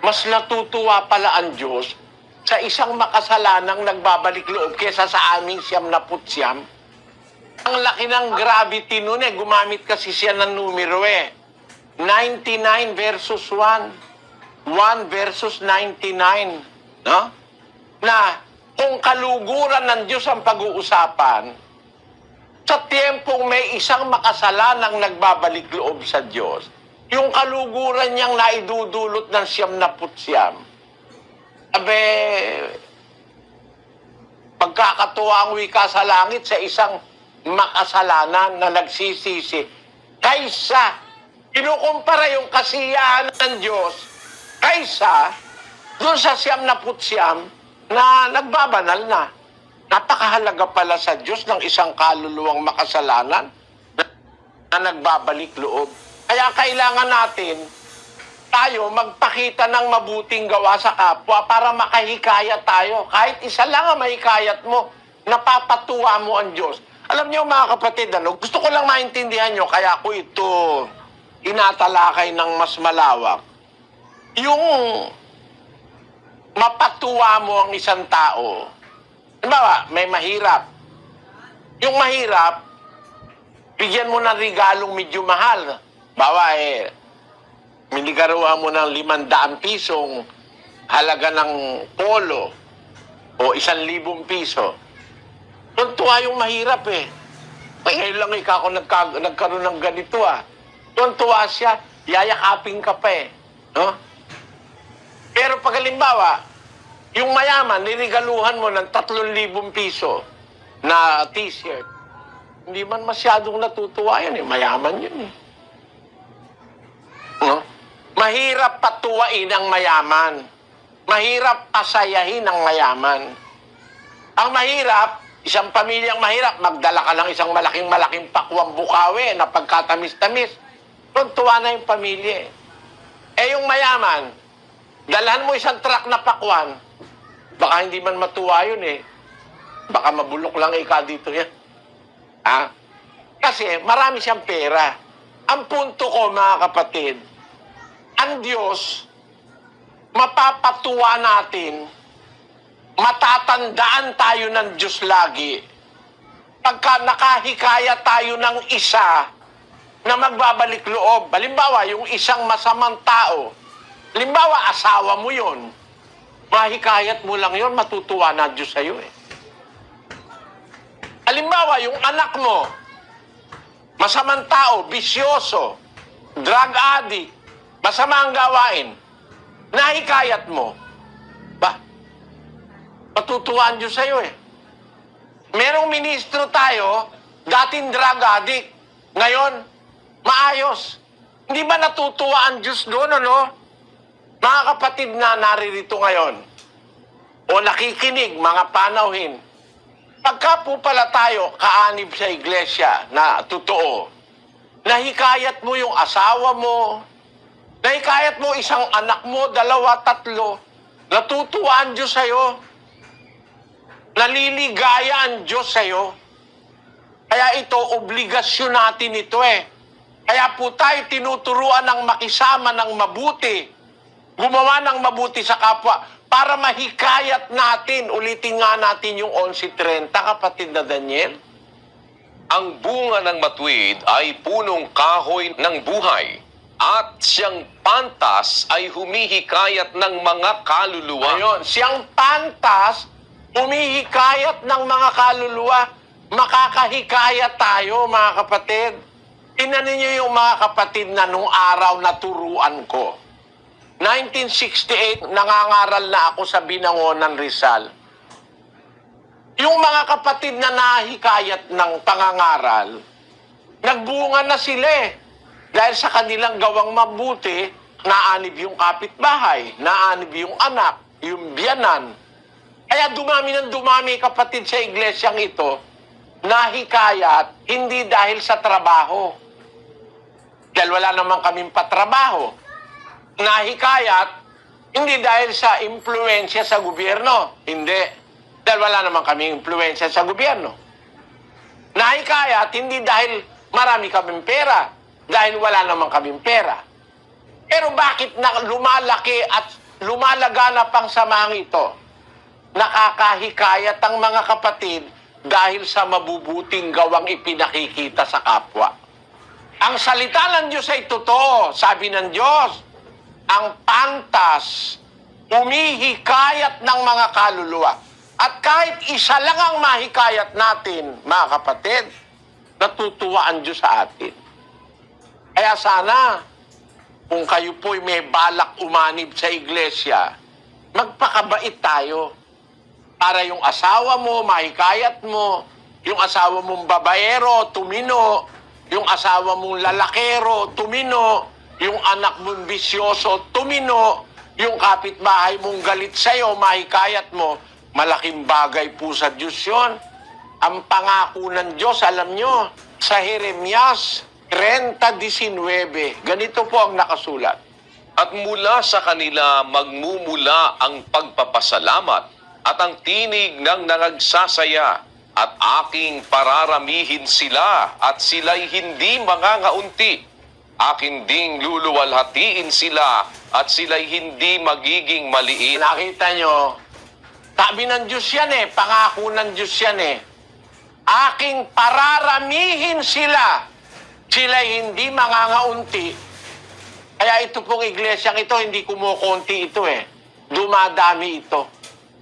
S2: Mas natutuwa pala ang Diyos sa isang makasalanang nagbabalik loob kesa sa aming 99. Ang laki ng gravity nun eh. Gumamit kasi siya ng numero eh. 99 versus 1. 1 versus 99. No? Na kung kaluguran ng Diyos ang pag-uusapan, sa tiyempong may isang makasalanang nagbabalik loob sa Diyos, yung kaluguran niyang naidudulot ng 99. Abe, pagkakatuwa ang wika sa langit sa isang makasalanan na nagsisisi kaysa kinukumpara yung kasiyahan ng Diyos kaysa doon sa 99 na nagbabanal na. Napakahalaga pala sa Diyos ng isang kaluluwang makasalanan na nagbabalik loob. Kaya kailangan natin tayo magpakita ng mabuting gawa sa kapwa para makahikayat tayo. Kahit isa lang ang mahikayat mo napapatuwa mo ang Diyos. Alam niyo mga kapatid, gusto ko lang maintindihan niyo, kaya ako ito inatalakay ng mas malawak. Yung mapatuwa mo ang isang tao. Halimbawa, may mahirap. Yung mahirap, bigyan mo ng regalong medyo mahal. Bawa minigaruhan mo ng 500 pisong halaga ng polo o 1,000 piso. Tuntua yung mahirap Ngayon lang ako nagkaroon ng ganito Tuntua siya, yayakapin ka pa No? Pero pag halimbawa, yung mayaman, nirigaluhan mo ng 3,000 piso na t-shirt, hindi man masyadong natutuwa yan mayaman yun No? Mahirap patuwain ang mayaman. Mahirap pasayahin ang mayaman. Ang mahirap, isang pamilyang mahirap, magdala ka ng isang malaking pakwang bukawi na pagkatamis-tamis. Tuntua na yung pamilya yung mayaman, dalhan mo isang truck na pakwan, baka hindi man matuwa yun Baka mabulok lang dito yan. Kasi marami siyang pera. Ang punto ko mga kapatid, ang Diyos, mapapatuwa natin, matatandaan tayo ng Diyos lagi, pagka nakahikaya tayo ng isa na magbabalik loob. Halimbawa, yung isang masamang tao, halimbawa, asawa mo yun, mahikayat mo lang yun, matutuwa na Diyos sa'yo Halimbawa, yung anak mo, masamang tao, bisyoso, drug addict, masama ang gawain, nahikayat mo, matutuwa ang Diyos sa'yo Merong ministro tayo, dating drug addict, ngayon, maayos. Hindi ba natutuwa ang Diyos doon, Mga kapatid na naririto ngayon, o nakikinig, mga panauhin, pagka po pala tayo kaanib sa iglesia na totoo, nahikayat mo yung asawa mo, nahikayat mo isang anak mo, 2, 3, natutuwa ang Diyos sa'yo, naliligaya ang Diyos sa'yo. Kaya ito, obligasyon natin ito Kaya po tayo tinuturuan ng makisama ng mabuti, gumawa ng mabuti sa kapwa, para mahikayat natin, ulitin nga natin yung 11:30, kapatid na Daniel.
S3: Ang bunga ng matuwid ay punong kahoy ng buhay, at siyang pantas ay humihikayat ng mga kaluluwa.
S2: Ayun, siyang pantas, humihikayat ng mga kaluluwa, makakahikayat tayo, mga kapatid. Tingnan ninyo yung mga kapatid na nung araw na turuan ko. 1968, nangangaral na ako sa Binangonan, Rizal. Yung mga kapatid na nahikayat ng pangangaral, nagbunga na sila Dahil sa kanilang gawang mabuti, naanib yung kapitbahay, naanib yung anak, yung biyanan. Kaya dumami ng dumami kapatid sa iglesyang ito, nahikayat hindi dahil sa trabaho. Dahil wala naman kaming patrabaho. Nahikayat hindi dahil sa impluensya sa gobyerno. Hindi. Dahil wala naman kaming impluensya sa gobyerno. Nahikayat hindi dahil marami kaming pera. Dahil wala naman kaming pera. Pero bakit lumalaki at lumalaganap ang samahang ito? Nakakahikayat ang mga kapatid dahil sa mabubuting gawang ipinakikita sa kapwa. Ang salita ng Diyos ay totoo. Sabi ng Diyos, ang pantas, humihikayat ng mga kaluluwa. At kahit isa lang ang mahikayat natin, mga kapatid, natutuwa ang Diyos sa atin. Kaya sana, kung kayo po'y may balak umanib sa iglesia, magpakabait tayo. Para yung asawa mo, mahikayat mo, yung asawa mong babaero, tumino, yung asawa mong lalakero, tumino, yung anak mong bisyoso, tumino, yung kapitbahay mong galit sa'yo, mahikayat mo, malaking bagay po sa Diyos yun. Ang pangako ng Diyos, alam nyo, sa Jeremias 30:19, ganito po ang nakasulat.
S3: At mula sa kanila magmumula ang pagpapasalamat at ang tinig ng nangagsasaya at aking pararamihin sila at sila'y hindi mangangaunti. Akin ding luluwalhatiin sila at sila'y hindi magiging maliit.
S2: Nakita nyo, sabi ng Diyos yan pangako ng Diyos yan Aking pararamihin sila, sila'y hindi mangangaunti. Kaya ito pong iglesyang ito, hindi kumukunti ito Dumadami ito.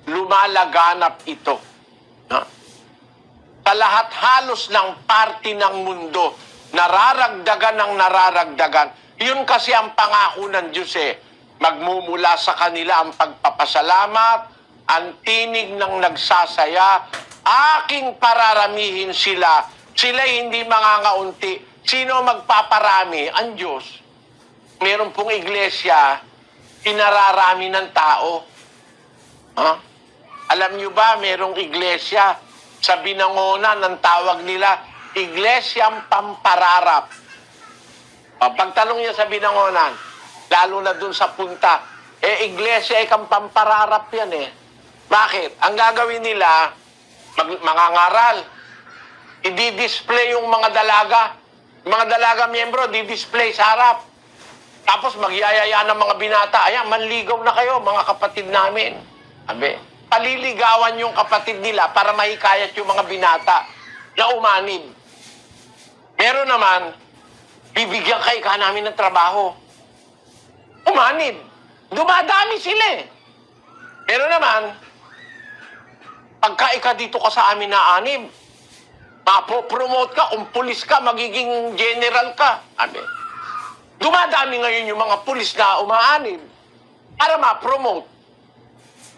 S2: Lumalaganap ito. Ha? Sa lahat halos ng parte ng mundo, nararagdagan ng nararagdagan. Yun kasi ang pangako ng Diyos Magmumula sa kanila ang pagpapasalamat, ang tinig ng nagsasaya, aking pararamihin sila. Sila'y hindi mangangaunti. Sino magpaparami? Ang Diyos. Meron pong iglesia, pinararami ng tao. Ha? Alam nyo ba, merong iglesia sa Binangonan, ang tawag nila, Iglesyang Pampararap. Pagtanong niya sa Binangonan, lalo na dun sa punta, iglesia kang pampararap yan Bakit? Ang gagawin nila, mangangaral, i-display yung mga dalaga. Mga dalaga miyembro, di-display sa harap. Tapos magyayaya ng mga binata, ayan, manligaw na kayo, mga kapatid namin. Sabi, paliligawan yung kapatid nila para mahikayat yung mga binata na umanib. Meron naman, bibigyan ka namin ng trabaho. Umanib. Dumadami sila Meron naman, pagka dito ka sa amin na anib, mapopromote ka, kung pulis ka, magiging general ka. Sabi, dumadami ngayon yung mga pulis na umaanib para ma-promote.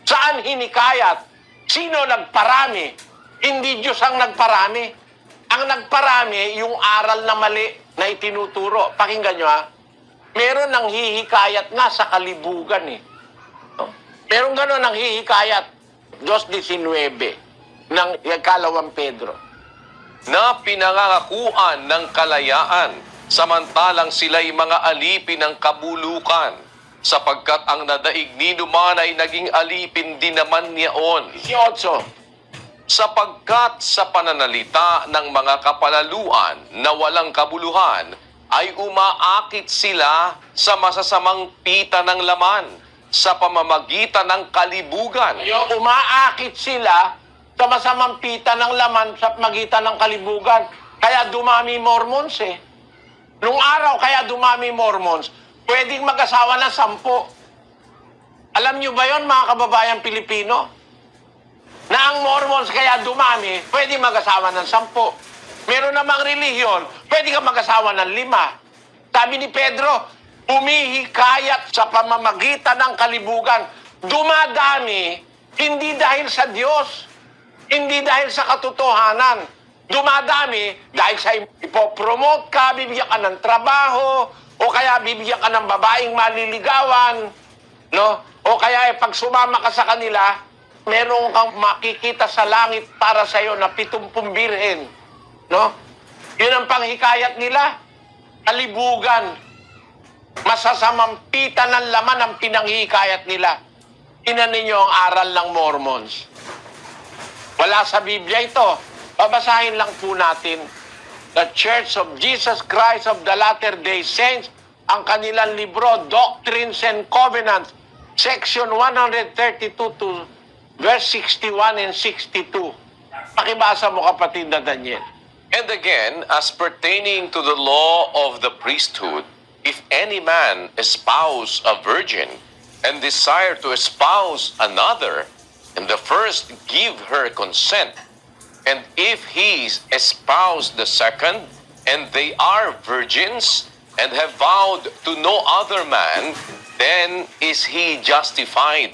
S2: Saan hinikayat? Sino nagparami? Hindi Diyos ang nagparami. Ang nagparami, yung aral na mali na itinuturo. Pakinggan nyo Meron nang hihikayat nga sa kalibugan No? Meron gano'n nang hihikayat. 2:19 ng Ikalawang Pedro.
S3: Na pinangangakuan ng kalayaan, samantalang sila'y mga alipin ng kabulukan, sapagkat ang nadaig ni naman ay naging alipin din naman niyaon.
S2: 18.
S3: Sapagkat sa pananalita ng mga kapalaluan na walang kabuluhan, ay umaakit sila sa masasamang pita ng laman, sa pamamagitan ng kalibugan.
S2: Umaakit sila sa masamang pita ng laman sa magitan ng kalibugan. Kaya dumami Mormons Nung araw kaya dumami Mormons, pwedeng mag-asawa ng 10. Alam nyo ba yon mga kababayan Pilipino? Na ang Mormons kaya dumami, pwedeng mag-asawa ng 10. Meron namang relihiyon, pwede ka mag-asawa ng 5. Sabi ni Pedro, umihikayat sa pamamagitan ng kalibugan. Dumadami, hindi dahil sa Diyos, hindi dahil sa katotohanan. Dumadami dahil sa ipopromote ka, bibigyan ka ng trabaho, o kaya bibigyan ka ng babaeng maliligawan, no? O kaya pag sumama ka sa kanila, meron kang makikita sa langit para sa iyo na 70 birhen, no? Yun ang panghikayat nila. Kalibugan. Masasamang pita ng laman ang pinanghikayat nila. Tingnan ninyo ang aral ng Mormons. Wala sa Biblia ito. Babasahin lang po natin. The Church of Jesus Christ of the Latter-day Saints, ang kanilang libro, Doctrines and Covenants, section 132 to verse 61 and 62. Pakibasa mo, kapatid na Daniel.
S3: And again, as pertaining to the law of the priesthood, if any man espouse a virgin, and desire to espouse another, and the first give her consent, and if he espouse the second, and they are virgins, and have vowed to no other man, then is he justified.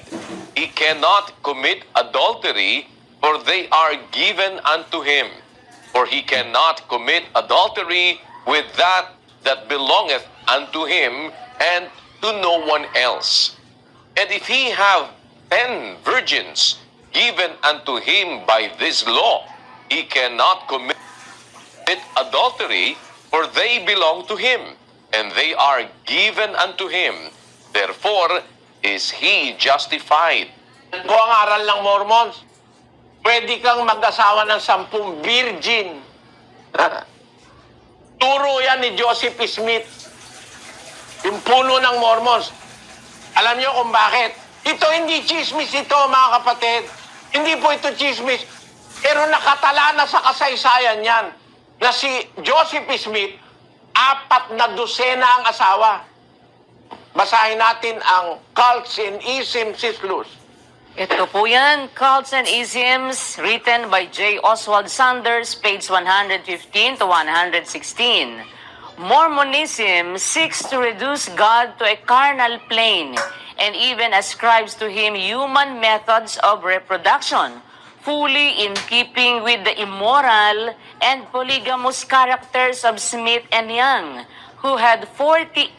S3: He cannot commit adultery, for they are given unto him. For he cannot commit adultery with that belongeth unto him, and to no one else. And if he have 10 virgins given unto him by this law, he cannot commit adultery, for they belong to him, and they are given unto him. Therefore is he justified.
S2: Ito ang aral ng Mormons. pwede kang mag-asawa ng 10 virgin. Turo yan ni Joseph Smith, yung puno ng Mormons. Alam niyo kung bakit? Ito hindi chismis ito, mga kapatid. Hindi po ito chismis. Pero nakatala na sa kasaysayan yan na si Joseph Smith, 4 na dosena ang asawa. Basahin natin ang Cults and Isms, Sis Luz.
S4: Ito po yan, Cults and Isms, written by J. Oswald Sanders, page 115 to 116. Mormonism seeks to reduce God to a carnal plane and even ascribes to him human methods of reproduction, fully in keeping with the immoral and polygamous characters of Smith and Young, who had 48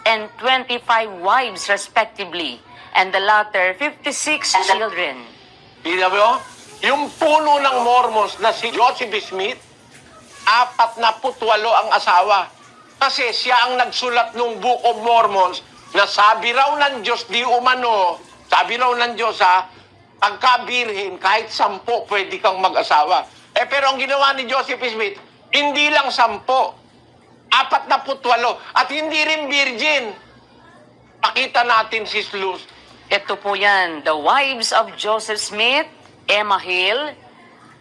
S4: and 25 wives respectively, and the latter 56 children.
S2: Tingnan mo, yung puno ng Mormons na si Joseph Smith, 48 ang asawa. Kasi siya ang nagsulat ng Book of Mormons na sabi raw ng Diyos, di umano, sabi raw ng Diyos pagkabirhin, kahit 10 pwede kang mag-asawa. Pero ang ginawa ni Joseph Smith, hindi lang 10, 48, at hindi rin virgin. Pakita natin, Sis Luz.
S4: Ito po yan, the wives of Joseph Smith, Emma Hill,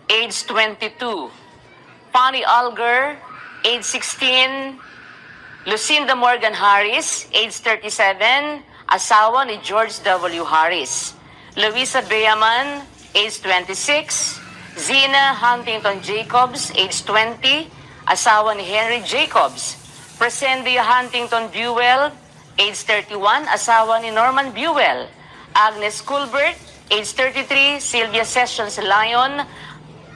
S4: age 22. Fanny Alger, age 16. Lucinda Morgan Harris, age 37, asawa ni George W. Harris. Louisa Beaman, age 26. Zina Huntington Jacobs, age 20, asawa ni Henry Jacobs. Presendia Huntington Buell, age 31, asawa ni Norman Buell. Agnes Culbert, age 33, Sylvia Sessions Lyon,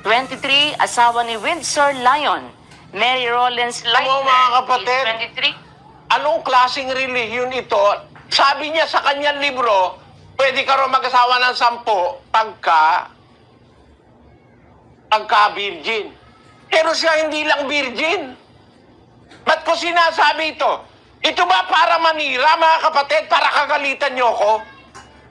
S4: 23, asawa ni Windsor Lyon. Mary Rollins Leitner,
S2: mga kapatid,
S4: age 23.
S2: Anong klaseng relihiyon ito? Sabi niya sa kanyang libro, pwede ka rin mag-asawa ng 10 pagka-virgin. Pero siya hindi lang virgin. Ba't ko sinasabi ito? Ito ba para manira, mga kapatid? Para kagalitan niyo ko?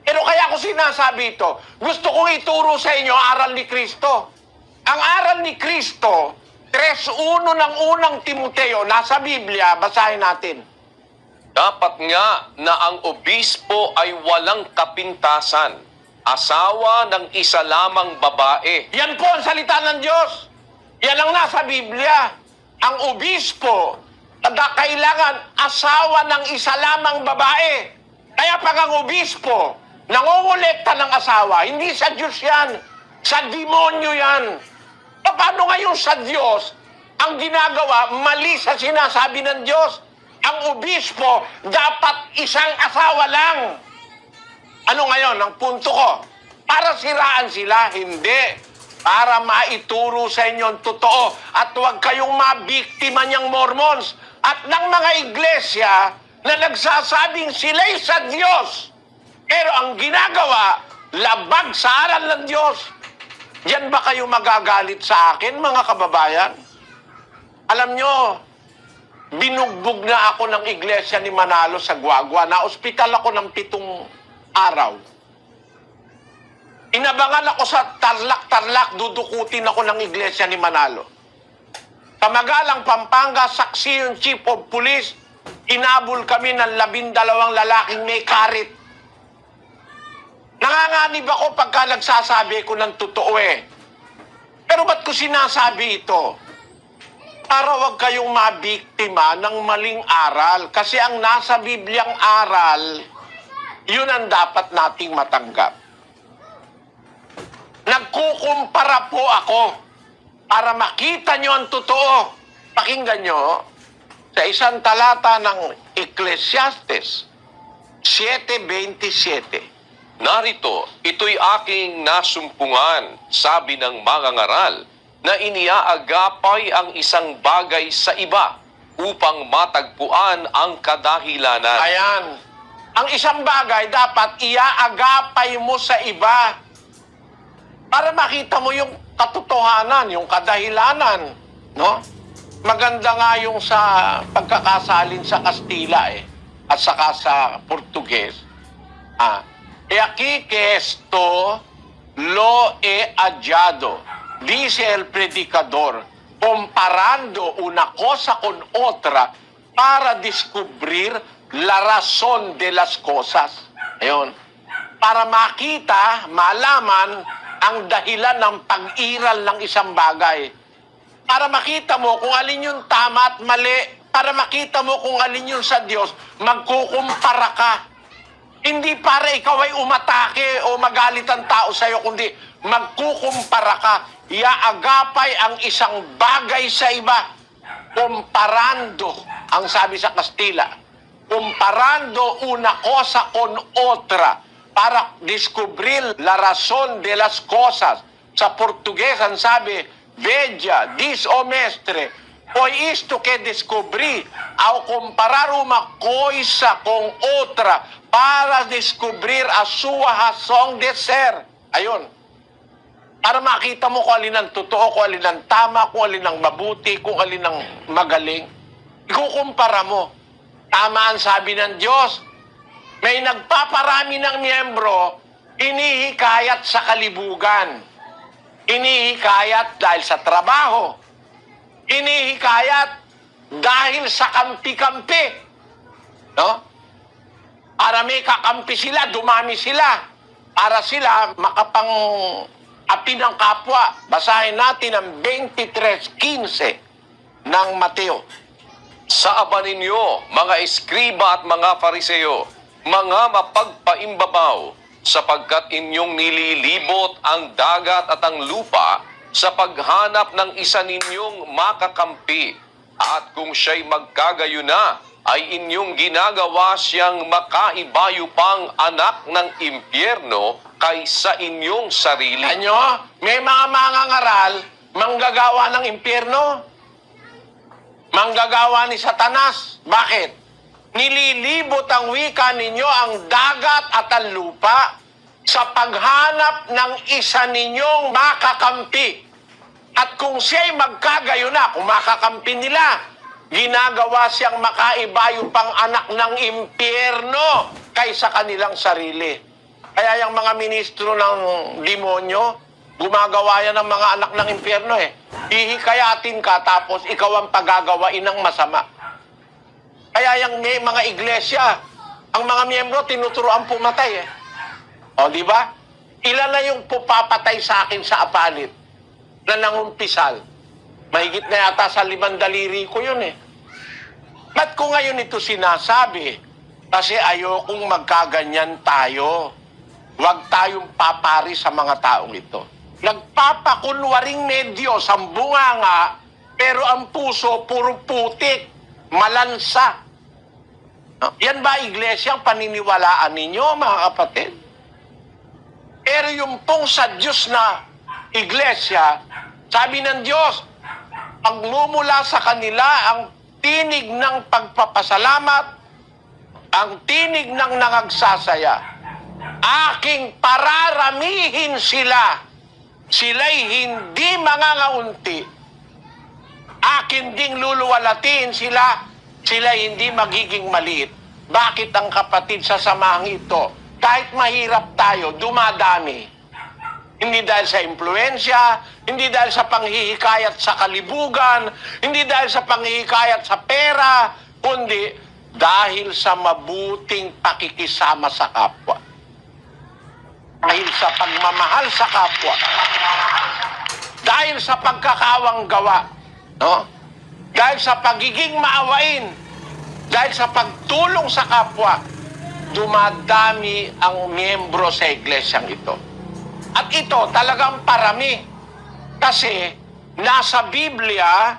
S2: Pero kaya ko sinasabi ito, gusto kong ituro sa inyo aral ni Kristo. Ang aral ni Kristo, 3:1 ng unang Timoteo, nasa Biblia, basahin natin.
S3: Dapat nga na ang obispo ay walang kapintasan, asawa ng isa lamang babae.
S2: Yan po ang salita ng Diyos. Yan ang nasa Biblia. Ang obispo, kailangan asawa ng isa lamang babae. Kaya pag ang obispo, nangongolekta ng asawa, hindi sa Diyos yan. Sa demonyo yan. Paano ngayon sa Diyos, ang ginagawa, mali sa sinasabi ng Diyos? Ang obispo, dapat isang asawa lang. Ano ngayon, ang punto ko? Para siraan sila? Hindi. Para maituro sa inyo ang totoo. At huwag kayong mabiktima niyang Mormons at ng mga iglesia na nagsasabing sila'y sa Diyos. Pero ang ginagawa, labag sa aral ng Diyos. Diyan ba kayo magagalit sa akin, mga kababayan? Alam nyo, binugbog na ako ng iglesia ni Manalo sa Guagua. Na-ospital ako ng 7 araw. Inabangan ako sa Tarlac, dudukutin ako ng iglesia ni Manalo. Kamagalang Pampanga, saksi yung chief of police, inabol kami ng 12 lalaking may karit. Nanganganib ako pagka nagsasabi ko ng totoo Pero ba't ko sinasabi ito? Para wag kayong mabiktima ng maling aral. Kasi ang nasa Bibliang aral, yun ang dapat nating matanggap. Nagkukumpara po ako para makita nyo ang totoo. Pakinggan nyo, sa isang talata ng Ecclesiastes 7:27.
S3: Narito, ito'y aking nasumpungan, sabi ng mga ngaral, na iniaagapay ang isang bagay sa iba upang matagpuan ang kadahilanan.
S2: Ayan. Ang isang bagay dapat iaagapay mo sa iba para makita mo yung katotohanan, yung kadahilanan. No? Maganda nga yung sa pagkakasalin sa Kastila at saka sa Portuges. E aquí que esto lo he hallado, dice el predicador, comparando una cosa con otra para descubrir la razón de las cosas. Ayun. Para makita, malaman ang dahilan ng pag-iral ng isang bagay. Para makita mo kung alin yung tama at mali. Para makita mo kung alin yung sa Diyos, magkukumpara ka. Hindi para ikaw ay umatake o magalit ang tao sa'yo, kundi magkukumpara ka. Iaagapay ang isang bagay sa iba. Comparando, ang sabi sa Kastila, comparando una cosa con otra para descubrir la razón de las cosas. Sa Portugués, ang sabi, veja, dis o mestre, foi isto que descobri ao comparar uma coisa com outra para descobrir a sua razão de ser. Ayun. Para makita mo kung alin ang totoo, kung alin ang tama, kung alin ang mabuti, kung alin ang magaling. Ikukumpara mo. Tama ang sabi ng Diyos. May nagpaparami ng miyembro, inihikayat sa kalibugan. Inihikayat dahil sa trabaho. Inihikayat dahil sa kampi-kampi. No? Para may kakampi sila, dumami sila. Para sila makapang-api ng kapwa. Basahin natin ang 23:15 ng Mateo.
S3: Sa aba ninyo, mga eskriba at mga fariseo, mga mapagpaimbabaw, sapagkat inyong nililibot ang dagat at ang lupa sa paghanap ng isa ninyong makakampi. At kung siya'y magkagayo na, ay inyong ginagawa siyang makaibayo pang anak ng impyerno kaysa inyong sarili.
S2: Anyo, may mga mangangaral, manggagawa ng impyerno. Manggagawa ni Satanas. Bakit? Nililibot ang wika ninyo ang dagat at ang lupa sa paghanap ng isa ninyong makakampi. At kung siya'y magkagayo na, kung makakampi nila, ginagawa siyang makaibayo pang anak ng impyerno kaysa kanilang sarili. Kaya yung mga ministro ng demonyo, gumagawa yan ng mga anak ng impyerno eh. Hihikayatin ka tapos ikaw ang pagagawain ng masama. Kaya yung may mga iglesia, ang mga miyembro tinuturoan pumatay eh. O, di ba? Ilan na yung pupapatay sa akin sa apalit na nangumpisal? Mahigit na yata sa 5 daliri ko yun eh. Ba't ko ngayon ito sinasabi? Kasi ayokong magkaganyan tayo. Huwag tayong papari sa mga taong ito. Nagpapakunwaring Diyos ang bunganga, pero ang puso puro putik, malansa. Yan ba iglesia ang paniniwalaan ninyo, mga kapatid? Pero yung pong sa Diyos na iglesia, sabi ng Diyos, pagmumula sa kanila ang tinig ng pagpapasalamat, ang tinig ng nangagsasaya. Aking pararamihin sila. Sila'y hindi mangangaunti. Akin ding luluwalatiin sila. Sila'y hindi magiging maliit. Bakit ang kapatid sa samahang ito? Kahit mahirap tayo, dumadami. Hindi dahil sa impluensya, hindi dahil sa panghihikayat sa kalibugan, hindi dahil sa panghihikayat sa pera, kundi dahil sa mabuting pakikisama sa kapwa. Dahil sa pagmamahal sa kapwa. Dahil sa pagkakawang gawa. No? Dahil sa pagiging maawain. Dahil sa pagtulong sa kapwa. Dumadami ang miyembro sa iglesyang ito. At ito talagang parami. Kasi nasa Biblia,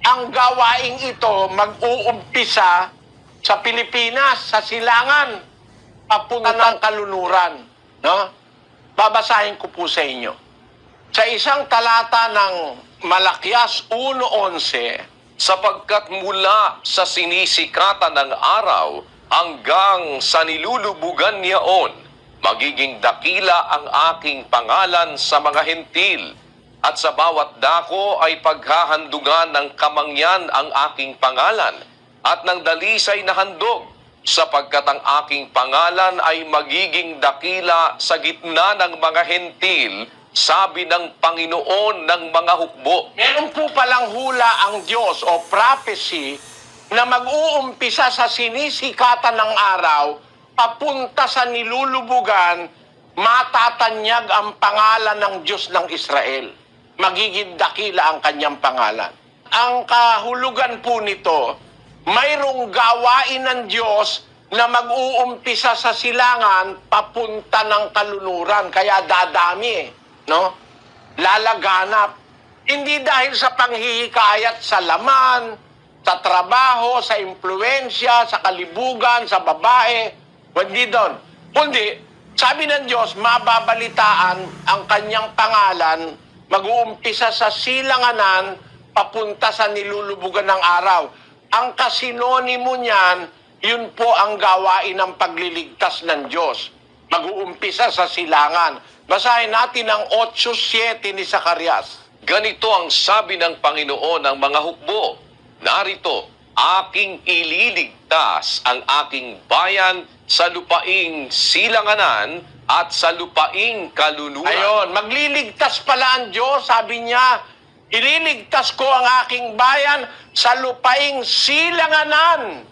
S2: ang gawaing ito mag-uumpisa sa Pilipinas, sa Silangan, papunta ng kalunuran. No? Babasahin ko po sa inyo. Sa isang talata ng Malakias 1:11,
S3: sapagkat mula sa sinisikatan ng araw hanggang sa nilulubugan niyaon, magiging dakila ang aking pangalan sa mga hentil, at sa bawat dako ay paghahandugan ng kamangyan ang aking pangalan, at ng dalisay na handog, sapagkat ang aking pangalan ay magiging dakila sa gitna ng mga hentil, sabi ng Panginoon ng mga hukbo.
S2: Meron po palang hula ang Diyos o prophecy na mag-uumpisa sa sinisikatan ng araw, papunta sa nilulubugan, matatanyag ang pangalan ng Diyos ng Israel. Magiging dakila ang kanyang pangalan. Ang kahulugan po nito, mayroong gawain ng Diyos na mag-uumpisa sa silangan papunta ng kalunuran. Kaya dadami, no? Lalaganap. Hindi dahil sa panghihikayat sa laman, sa trabaho, sa impluensya, sa kalibugan, sa babae. Hindi doon. Kundi, sabi ng Diyos, mababalitaan ang kanyang pangalan, mag-uumpisa sa silanganan, papunta sa nilulubugan ng araw. Ang kasinonimo niyan, yun po ang gawain ng pagliligtas ng Diyos. Mag-uumpisa sa silangan. Basahin natin ang 8:7 ni Zacarias.
S3: Ganito ang sabi ng Panginoon ng mga hukbo, narito, aking ililigtas ang aking bayan sa lupaing silanganan at sa lupaing kalunuran.
S2: Ayon, magliligtas pala ang Diyos, sabi niya, ililigtas ko ang aking bayan sa lupaing silanganan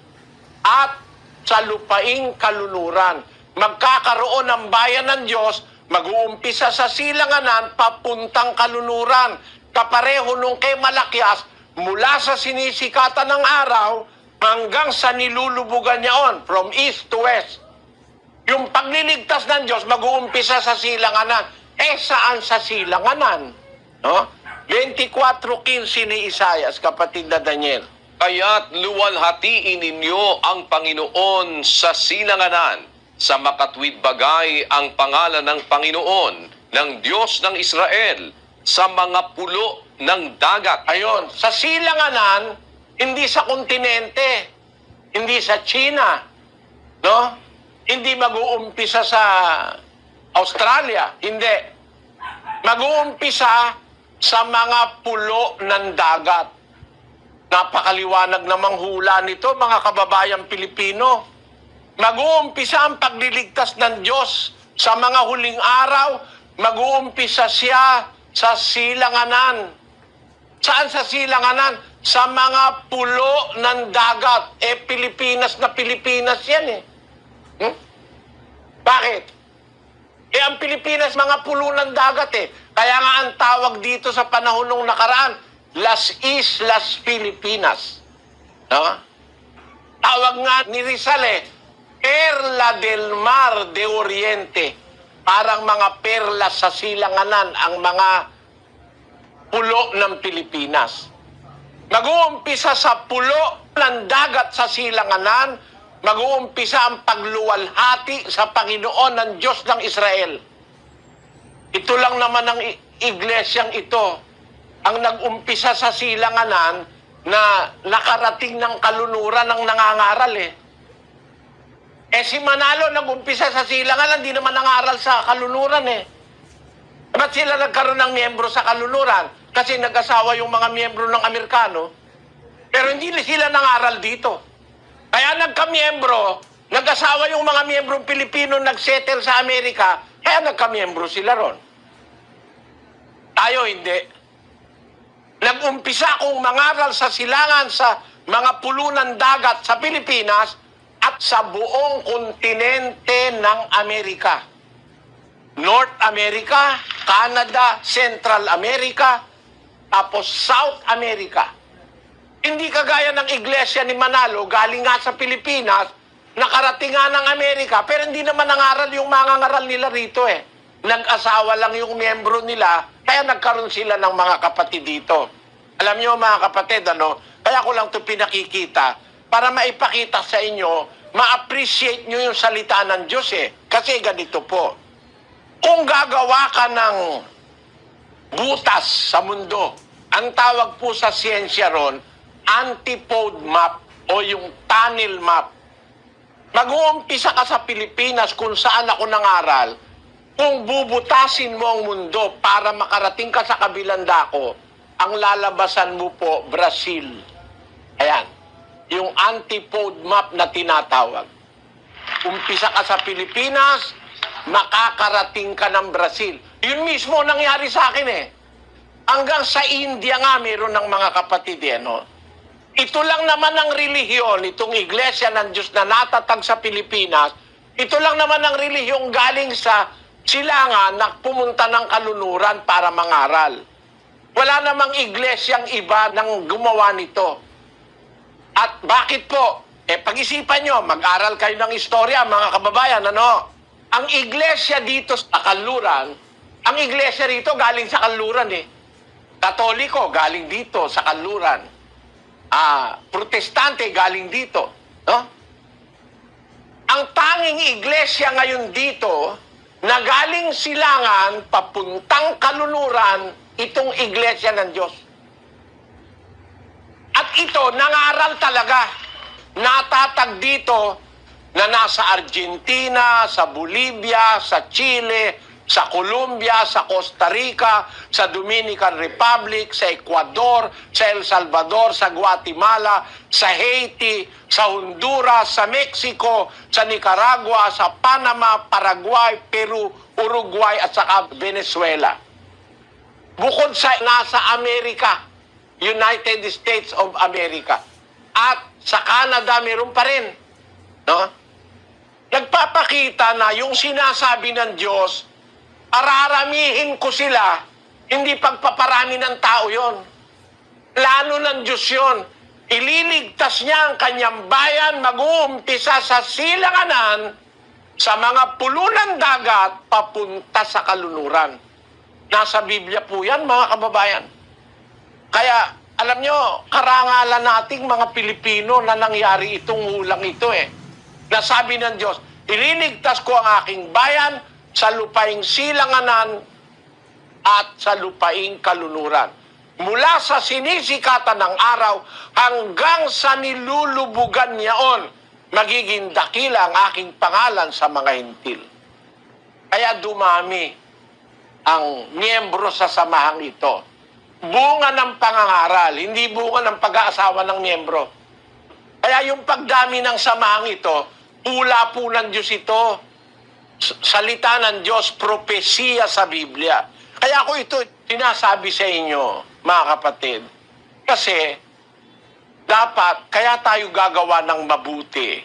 S2: at sa lupaing kaluluran. Magkakaroon ng bayan ng Diyos, mag-uumpisa sa silanganan, papuntang kalunuran. Kapareho nung kay Malakias, mula sa sinisikatan ng araw hanggang sa nilulubugan niyaon, from east to west. Yung pagliligtas ng Diyos, mag-uumpisa sa silanganan. Saan sa silanganan? No? 24:15 ni Isaias, kapatid na Daniel.
S3: Kaya't luwalhatiin ninyo ang Panginoon sa silanganan, sa makatwid bagay ang pangalan ng Panginoon, ng Diyos ng Israel, sa mga pulo ng dagat.
S2: Ayon, sa silanganan, hindi sa kontinente, hindi sa China, no? Hindi mag-uumpisa sa Australia, hindi. Mag-uumpisa sa mga pulo ng dagat. Napakaliwanag namang hula nito, mga kababayang Pilipino. Mag-uumpisa ang pagliligtas ng Diyos sa mga huling araw. Mag-uumpisa siya sa silanganan. Saan sa silanganan? Sa mga pulo ng dagat. Pilipinas na Pilipinas yan eh. Bakit? Ang Pilipinas, mga pulo ng dagat eh. Kaya nga ang tawag dito sa panahon nung nakaraan, Las Islas Filipinas. No? Tawag nga ni Rizal eh, Perla del Mar de Oriente. Parang mga perlas sa silanganan ang mga pulo ng Pilipinas. Mag-uumpisa sa pulo ng dagat sa silanganan, mag-uumpisa ang pagluwalhati sa Panginoon ng Diyos ng Israel. Ito lang naman ang iglesyang ito, ang nag-umpisa sa silanganan na nakarating ng kalunuran ng nangangaral eh. Si Manalo nag-umpisa sa silanganan, hindi naman nangaral sa kalunuran eh. Ba't sila nagkaroon ng miyembro sa kalunuran? Kasi nag-asawa yung mga miyembro ng Amerikano, pero hindi sila nangaral dito. Kaya nagka-miyembro, nag-asawa yung mga miyembrong Pilipino nag-settle sa Amerika, kaya nagka-miyembro sila ron. Tayo hindi. Nag-umpisa akong mangaral sa silangan sa mga pulunan dagat sa Pilipinas at sa buong kontinente ng Amerika. North America, Canada, Central America, tapos South America. Hindi kagaya ng iglesia ni Manalo, galing nga sa Pilipinas, nakarating nga ng Amerika, pero hindi naman nangaral yung mga ngaral nila rito eh. Nag-asawa lang yung miyembro nila, kaya nagkaroon sila ng mga kapatid dito. Alam niyo mga kapatid, kaya ko lang ito pinakikita, para maipakita sa inyo, ma-appreciate nyo yung salita ng Diyos eh. Kasi ganito po, kung gagawa ka ng butas sa mundo, ang tawag po sa siyensya ron, antipode map o yung tunnel map. Mag-uumpisa ka sa Pilipinas kung saan ako nangaral, kung bubutasin mo ang mundo para makarating ka sa kabilang dako, ang lalabasan mo po, Brazil. Ayan, yung antipode map na tinatawag. umpisa ka sa Pilipinas, makakarating ka ng Brazil. Yun mismo ang nangyari sa akin eh. Hanggang sa India nga, meron ng mga kapatid eh, no? Ito lang naman ang relihiyon, itong Iglesia ng Diyos na natatag sa Pilipinas, ito lang naman ang relihiyong galing sa silangan na pumunta ng kalunuran para mangaral. Wala namang iglesyang iba nang gumawa nito. At bakit po? Pag-isipan nyo, mag-aral kayo ng istorya, mga kababayan, ano? Ang iglesia dito sa kanluran, ang iglesia rito galing sa kanluran eh. Katoliko galing dito sa kanluran. Protestante galing dito, no? Ang tanging iglesia ngayon dito na galing silangan papuntang kaluluran, itong iglesia ng Diyos. At ito, nangaral talaga. Natatag dito na nasa Argentina, sa Bolivia, sa Chile, sa Colombia, sa Costa Rica, sa Dominican Republic, sa Ecuador, sa El Salvador, sa Guatemala, sa Haiti, sa Honduras, sa Mexico, sa Nicaragua, sa Panama, Paraguay, Peru, Uruguay at saka Venezuela. Bukod sa nasa Amerika, United States of America, at sa Canada meron pa rin, no? Nagpapakita na yung sinasabi ng Diyos, araramihin ko sila, hindi pagpaparami ng tao yon. Plano ng Diyos yon. Ililigtas niya ang kanyang bayan, mag-uumpisa sa silanganan, sa mga pulo ng dagat, papunta sa kalunuran. Nasa Biblia po yan, mga kababayan. Kaya, alam nyo, karangalan nating mga Pilipino na nangyari itong hulang ito eh. Nasabi ng Diyos, ililigtas ko ang aking bayan sa lupaing silanganan at sa lupaing kalunuran. Mula sa sinisikatan ng araw hanggang sa nilulubugan niyaon, magiging dakila ang aking pangalan sa mga hintil. Kaya dumami ang miyembro sa samahang ito. Bunga ng pangangaral, hindi bunga ng pag-aasawa ng miyembro. Kaya yung pagdami ng samahang ito, pula po ng Diyos ito. Salita ng Diyos, propesiya sa Biblia. Kaya ako ito sinasabi sa inyo, mga kapatid. Kasi, dapat, kaya tayo gagawa ng mabuti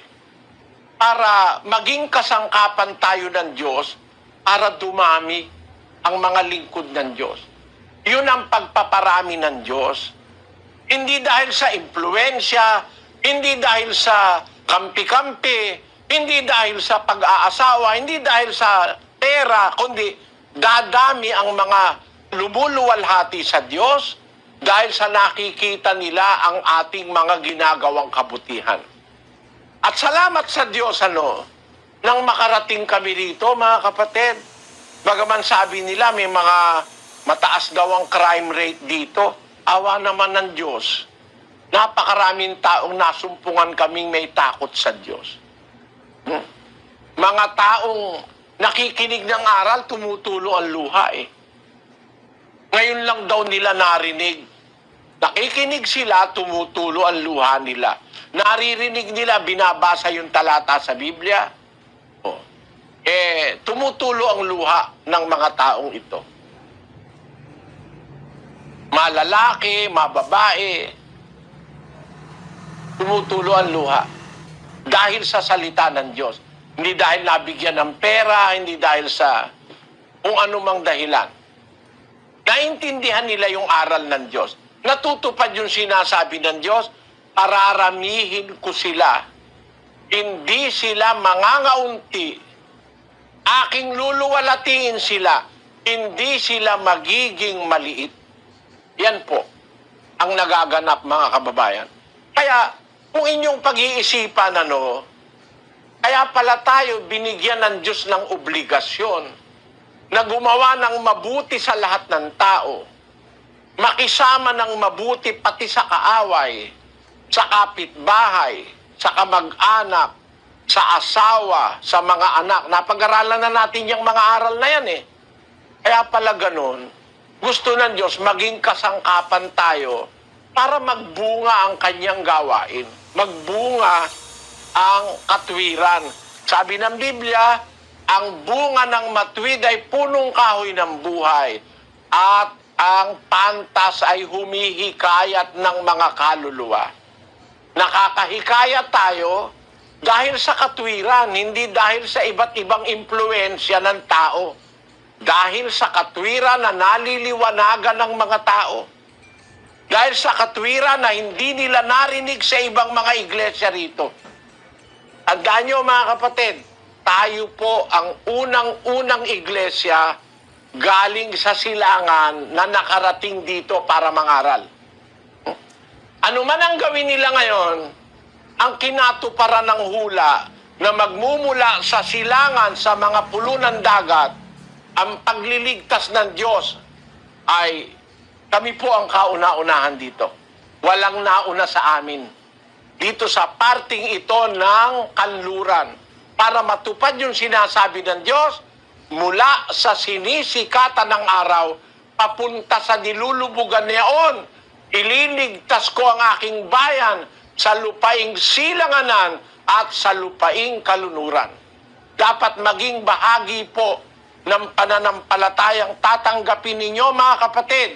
S2: para maging kasangkapan tayo ng Diyos para dumami ang mga lingkod ng Diyos. Yun ang pagpaparami ng Diyos. Hindi dahil sa impluensya, hindi dahil sa kampi-kampi, hindi dahil sa pag-aasawa, hindi dahil sa pera, kundi dadami ang mga lumuluwalhati sa Diyos dahil sa nakikita nila ang ating mga ginagawang kabutihan. At salamat sa Diyos, nang makarating kami rito, mga kapatid. Bagaman sabi nila may mga mataas daw ang crime rate dito, awa naman ng Diyos. Napakaraming taong nasumpungan kaming may takot sa Diyos. Mga taong nakikinig ng aral, tumutulo ang luha eh. Ngayon lang daw nila narinig. Nakikinig sila, tumutulo ang luha nila. Naririnig nila, binabasa yung talata sa Biblia. Tumutulo ang luha ng mga taong ito. Malalaki, mababae, tumutulo ang luha. Dahil sa salita ng Diyos. Hindi dahil nabigyan ng pera, hindi dahil sa kung anumang dahilan. Naintindihan nila yung aral ng Diyos. Natutupad yung sinasabi ng Diyos, pararamihin ko sila. Hindi sila mangangaunti. Aking luluwalatiin sila. Hindi sila magiging maliit. Yan po ang nagaganap, mga kababayan. Kaya, kung inyong pag-iisipan, kaya pala tayo binigyan ng Diyos ng obligasyon na gumawa ng mabuti sa lahat ng tao, makisama ng mabuti pati sa kaaway, sa kapitbahay, sa kamag-anak, sa asawa, sa mga anak. Napag-aralan na natin yung mga aral na yan eh. Kaya pala ganun, gusto ng Diyos maging kasangkapan tayo para magbunga ang kanyang gawain. Magbunga ang katwiran. Sabi ng Biblia, ang bunga ng matuwid ay punong kahoy ng buhay at ang pantas ay humihikayat ng mga kaluluwa. Nakakahikayat tayo dahil sa katwiran, hindi dahil sa iba't ibang impluensya ng tao. Dahil sa katwiran na naliliwanagan ng mga tao. Dahil sa katwiran na hindi nila narinig sa ibang mga iglesia rito. Tandaan nyo mga kapatid, tayo po ang unang-unang iglesia galing sa silangan na nakarating dito para mangaral. Ano man ang gawin nila ngayon, ang kinatuparan ng hula na magmumula sa silangan sa mga pulo ng dagat, ang pagliligtas ng Diyos ay kami po ang kauna-unahan dito. Walang nauna sa amin. Dito sa parting ito ng kanluran. Para matupad yung sinasabi ng Diyos, mula sa sinisikatan ng araw, papunta sa nilulubugan niyaon, ililigtas ko ang aking bayan sa lupaing silanganan at sa lupaing kalunuran. Dapat maging bahagi po ng pananampalatayang tatanggapin ninyo, mga kapatid,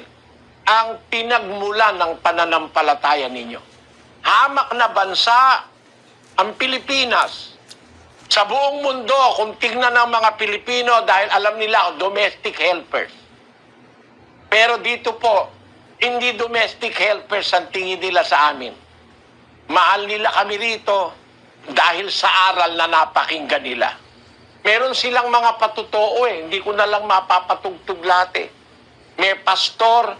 S2: ang pinagmulan ng pananampalataya ninyo. Hamak na bansa ang Pilipinas. Sa buong mundo, kung tingnan ng mga Pilipino, dahil alam nila, domestic helpers. Pero dito po, hindi domestic helpers ang tingin nila sa amin. Mahal nila kami rito dahil sa aral na napakinggan nila. Meron silang mga patutoo hindi ko na lang mapapatugtog lahat May pastor,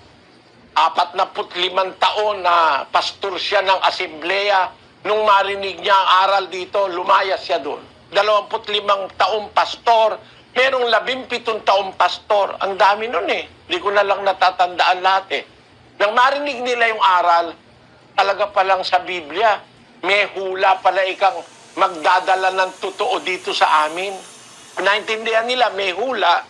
S2: 45 taon na pastor siya ng asembleya. Nung marinig niya ang aral dito, lumayas siya doon. 25 taong pastor, merong 17 taong pastor. Ang dami nun Hindi ko na lang natatandaan lahat Nang marinig nila yung aral, talaga palang sa Biblia, may hula pala ikang magdadala ng totoo dito sa amin. Naintindihan nila, may hula,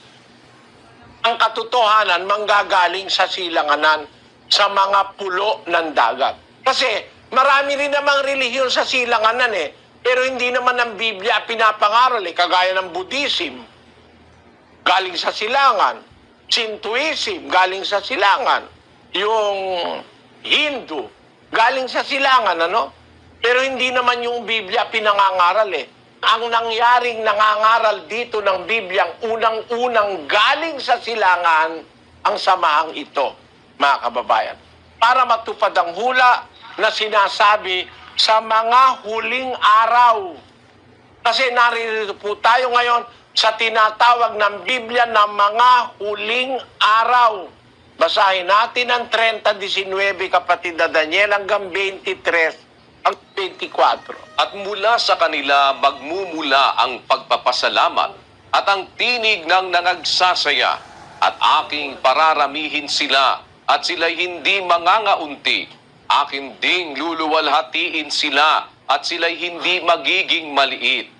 S2: ang katotohanan manggagaling sa silanganan, sa mga pulo ng dagat. Kasi marami rin namang relihiyon sa silanganan pero hindi naman ang Biblia pinapangaral kagaya ng Buddhism, galing sa silangan, Shintoism, galing sa silangan, yung Hindu, galing sa silangan, Pero hindi naman yung Biblia pinangangaral Ang nangyaring nangangaral dito ng Biblia, ang unang-unang galing sa silangan, ang samahang ito, mga kababayan. Para matupad ang hula na sinasabi sa mga huling araw. Kasi narito po tayo ngayon sa tinatawag ng Biblia na mga huling araw. Basahin natin ang 30-19, kapatid na Daniel, hanggang 23 ang 24.
S3: At mula sa kanila magmumula ang pagpapasalamat at ang tinig ng nangagsasaya at aking pararamihin sila at sila'y hindi mangangaunti. Akin ding luluwalhatiin sila at sila'y hindi magiging maliit.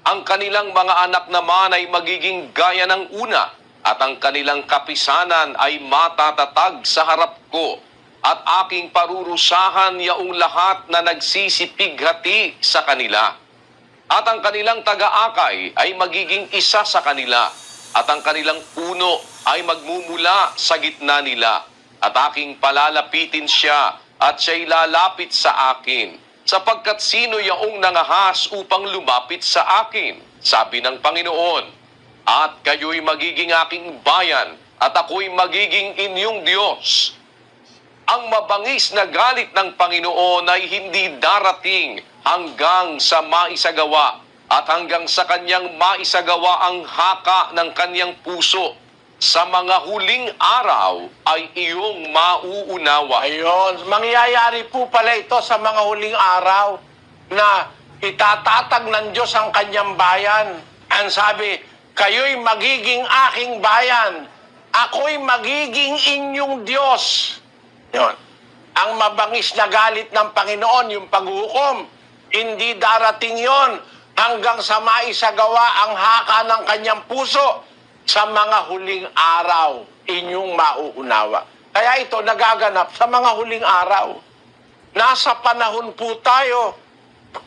S3: Ang kanilang mga anak naman ay magiging gaya ng una at ang kanilang kapisanan ay matatatag sa harap ko. At aking parurusahan yaong lahat na nagsisipighati sa kanila. At ang kanilang taga-akay ay magiging isa sa kanila. At ang kanilang puno ay magmumula sa gitna nila. At aking palalapitin siya at siya'y lalapit sa akin. Sapagkat sino yaong nangahas upang lumapit sa akin? Sabi ng Panginoon. At kayo'y magiging aking bayan at ako'y magiging inyong Diyos. Ang mabangis na galit ng Panginoon ay hindi darating hanggang sa maisagawa at hanggang sa kanyang maisagawa ang haka ng kanyang puso. Sa mga huling araw ay iyong mauunawa.
S2: Ayun, mangyayari po pala ito sa mga huling araw na itatatag ng Diyos ang kanyang bayan. Ang sabi, kayo'y magiging aking bayan. Ako'y magiging inyong Diyos. Yun. Ang mabangis na galit ng Panginoon, yung paghukom, hindi darating yon hanggang sa maisagawa ang haka ng kanyang puso. Sa mga huling araw, inyong mauunawa. Kaya ito nagaganap sa mga huling araw. Nasa panahon po tayo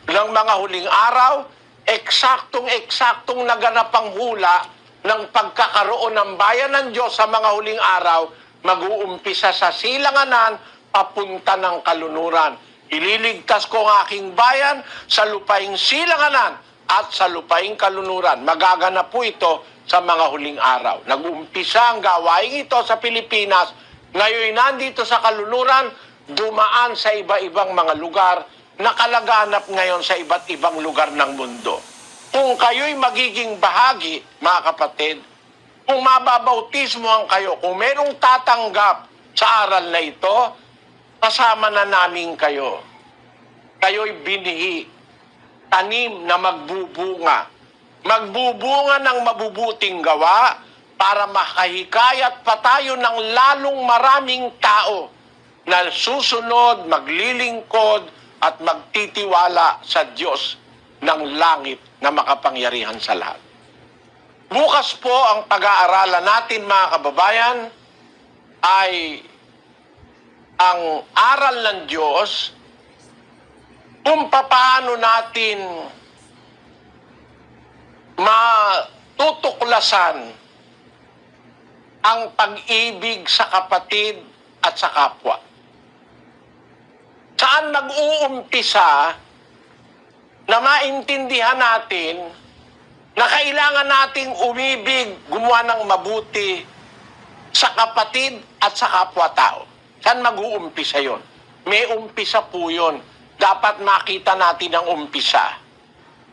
S2: ng mga huling araw, eksaktong naganap ang hula ng pagkakaroon ng bayan ng Diyos sa mga huling araw, mag-uumpisa sa silanganan, papunta ng kalunuran. Ililigtas ko ang aking bayan sa lupaing silanganan at sa lupaing kalunuran. Magaganap po ito sa mga huling araw. Nag-umpisa ang gawaing ito sa Pilipinas. Ngayon nandito sa kalunuran, dumaan sa iba-ibang mga lugar, nakalaganap ngayon sa iba't ibang lugar ng mundo. Kung kayo'y magiging bahagi, mga kapatid, kung mababautismohan kayo, kung merong tatanggap sa aral na ito, kasama na namin kayo. Kayo'y binihi, tanim na magbubunga. Magbubunga ng mabubuting gawa para makahikayat pa tayo ng lalong maraming tao na susunod, maglilingkod at magtitiwala sa Diyos ng langit na makapangyarihan sa lahat. Bukas po ang pag-aaralan natin, mga kababayan, ay ang aral ng Diyos kung paano natin matutuklasan ang pag-ibig sa kapatid at sa kapwa. Saan nag-uumpisa na maintindihan natin na kailangan nating umibig, gumawa ng mabuti sa kapatid at sa kapwa-tao. Saan mag-uumpisa yon? May umpisa po yun. Dapat makita natin ang umpisa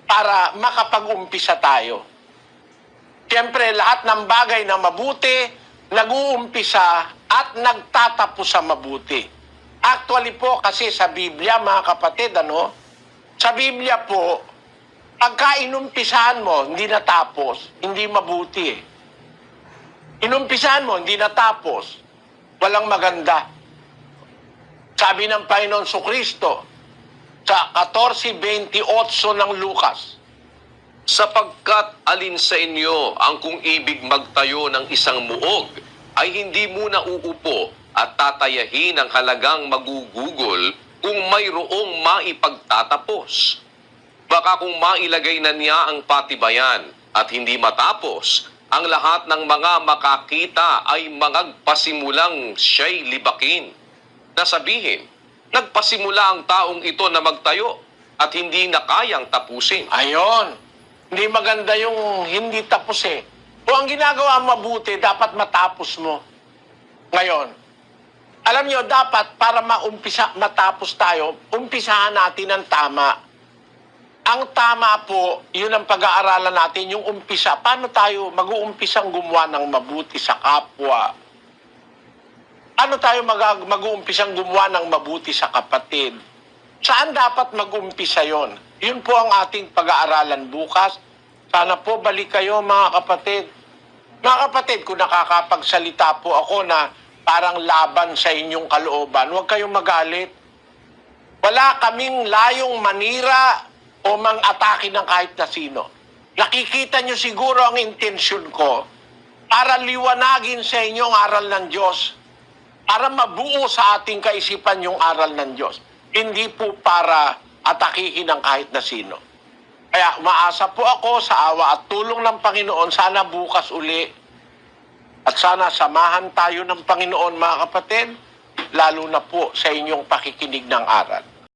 S2: para makapag-umpisa tayo. Siyempre, lahat ng bagay na mabuti, nag-uumpisa at nagtatapos sa mabuti. Actually po, kasi sa Biblia, mga kapatid, sa Biblia po, pagka inumpisahan mo, hindi natapos, hindi mabuti eh. Inumpisahan mo, hindi natapos, walang maganda. Sabi ng Panginoon Kristo sa 14:28 ng Lucas,
S3: Sapagkat alin sa inyo ang kung ibig magtayo ng isang muog, ay hindi muna uupo at tatayahin ang halagang magugugol kung mayroong maipagtatapos. Baka kung mailagay na niya ang patibayan at hindi matapos, ang lahat ng mga makakita ay magpasimulang siya'y libakin. Nasabihin, nagpasimula ang taong ito na magtayo at hindi na kayang tapusin.
S2: ayon, hindi maganda yung hindi tapos eh. Kung ang ginagawa mabuti, dapat matapos mo. Ngayon, alam nyo, dapat para matapos tayo, umpisahan natin ang tama. Ang tama po, yun ang pag-aaralan natin, yung umpisa. Paano tayo mag-uumpisang gumawa ng mabuti sa kapwa? Ano tayo mag-uumpisang gumawa ng mabuti sa kapatid? Saan dapat mag-umpisa yon? Yun po ang ating pag-aaralan bukas. Sana po balik kayo, mga kapatid. Mga kapatid, kung nakakapagsalita po ako na parang laban sa inyong kalooban, huwag kayong magalit. Wala kaming layong manira o mang-atake ng kahit na sino. Nakikita nyo siguro ang intensyon ko para liwanagin sa inyo ang aral ng Diyos, para mabuo sa ating kaisipan yung aral ng Diyos. Hindi po para atakihin ng kahit na sino. Kaya umaasa po ako sa awa at tulong ng Panginoon, sana bukas uli at sana samahan tayo ng Panginoon, mga kapatid, lalo na po sa inyong pakikinig ng aral.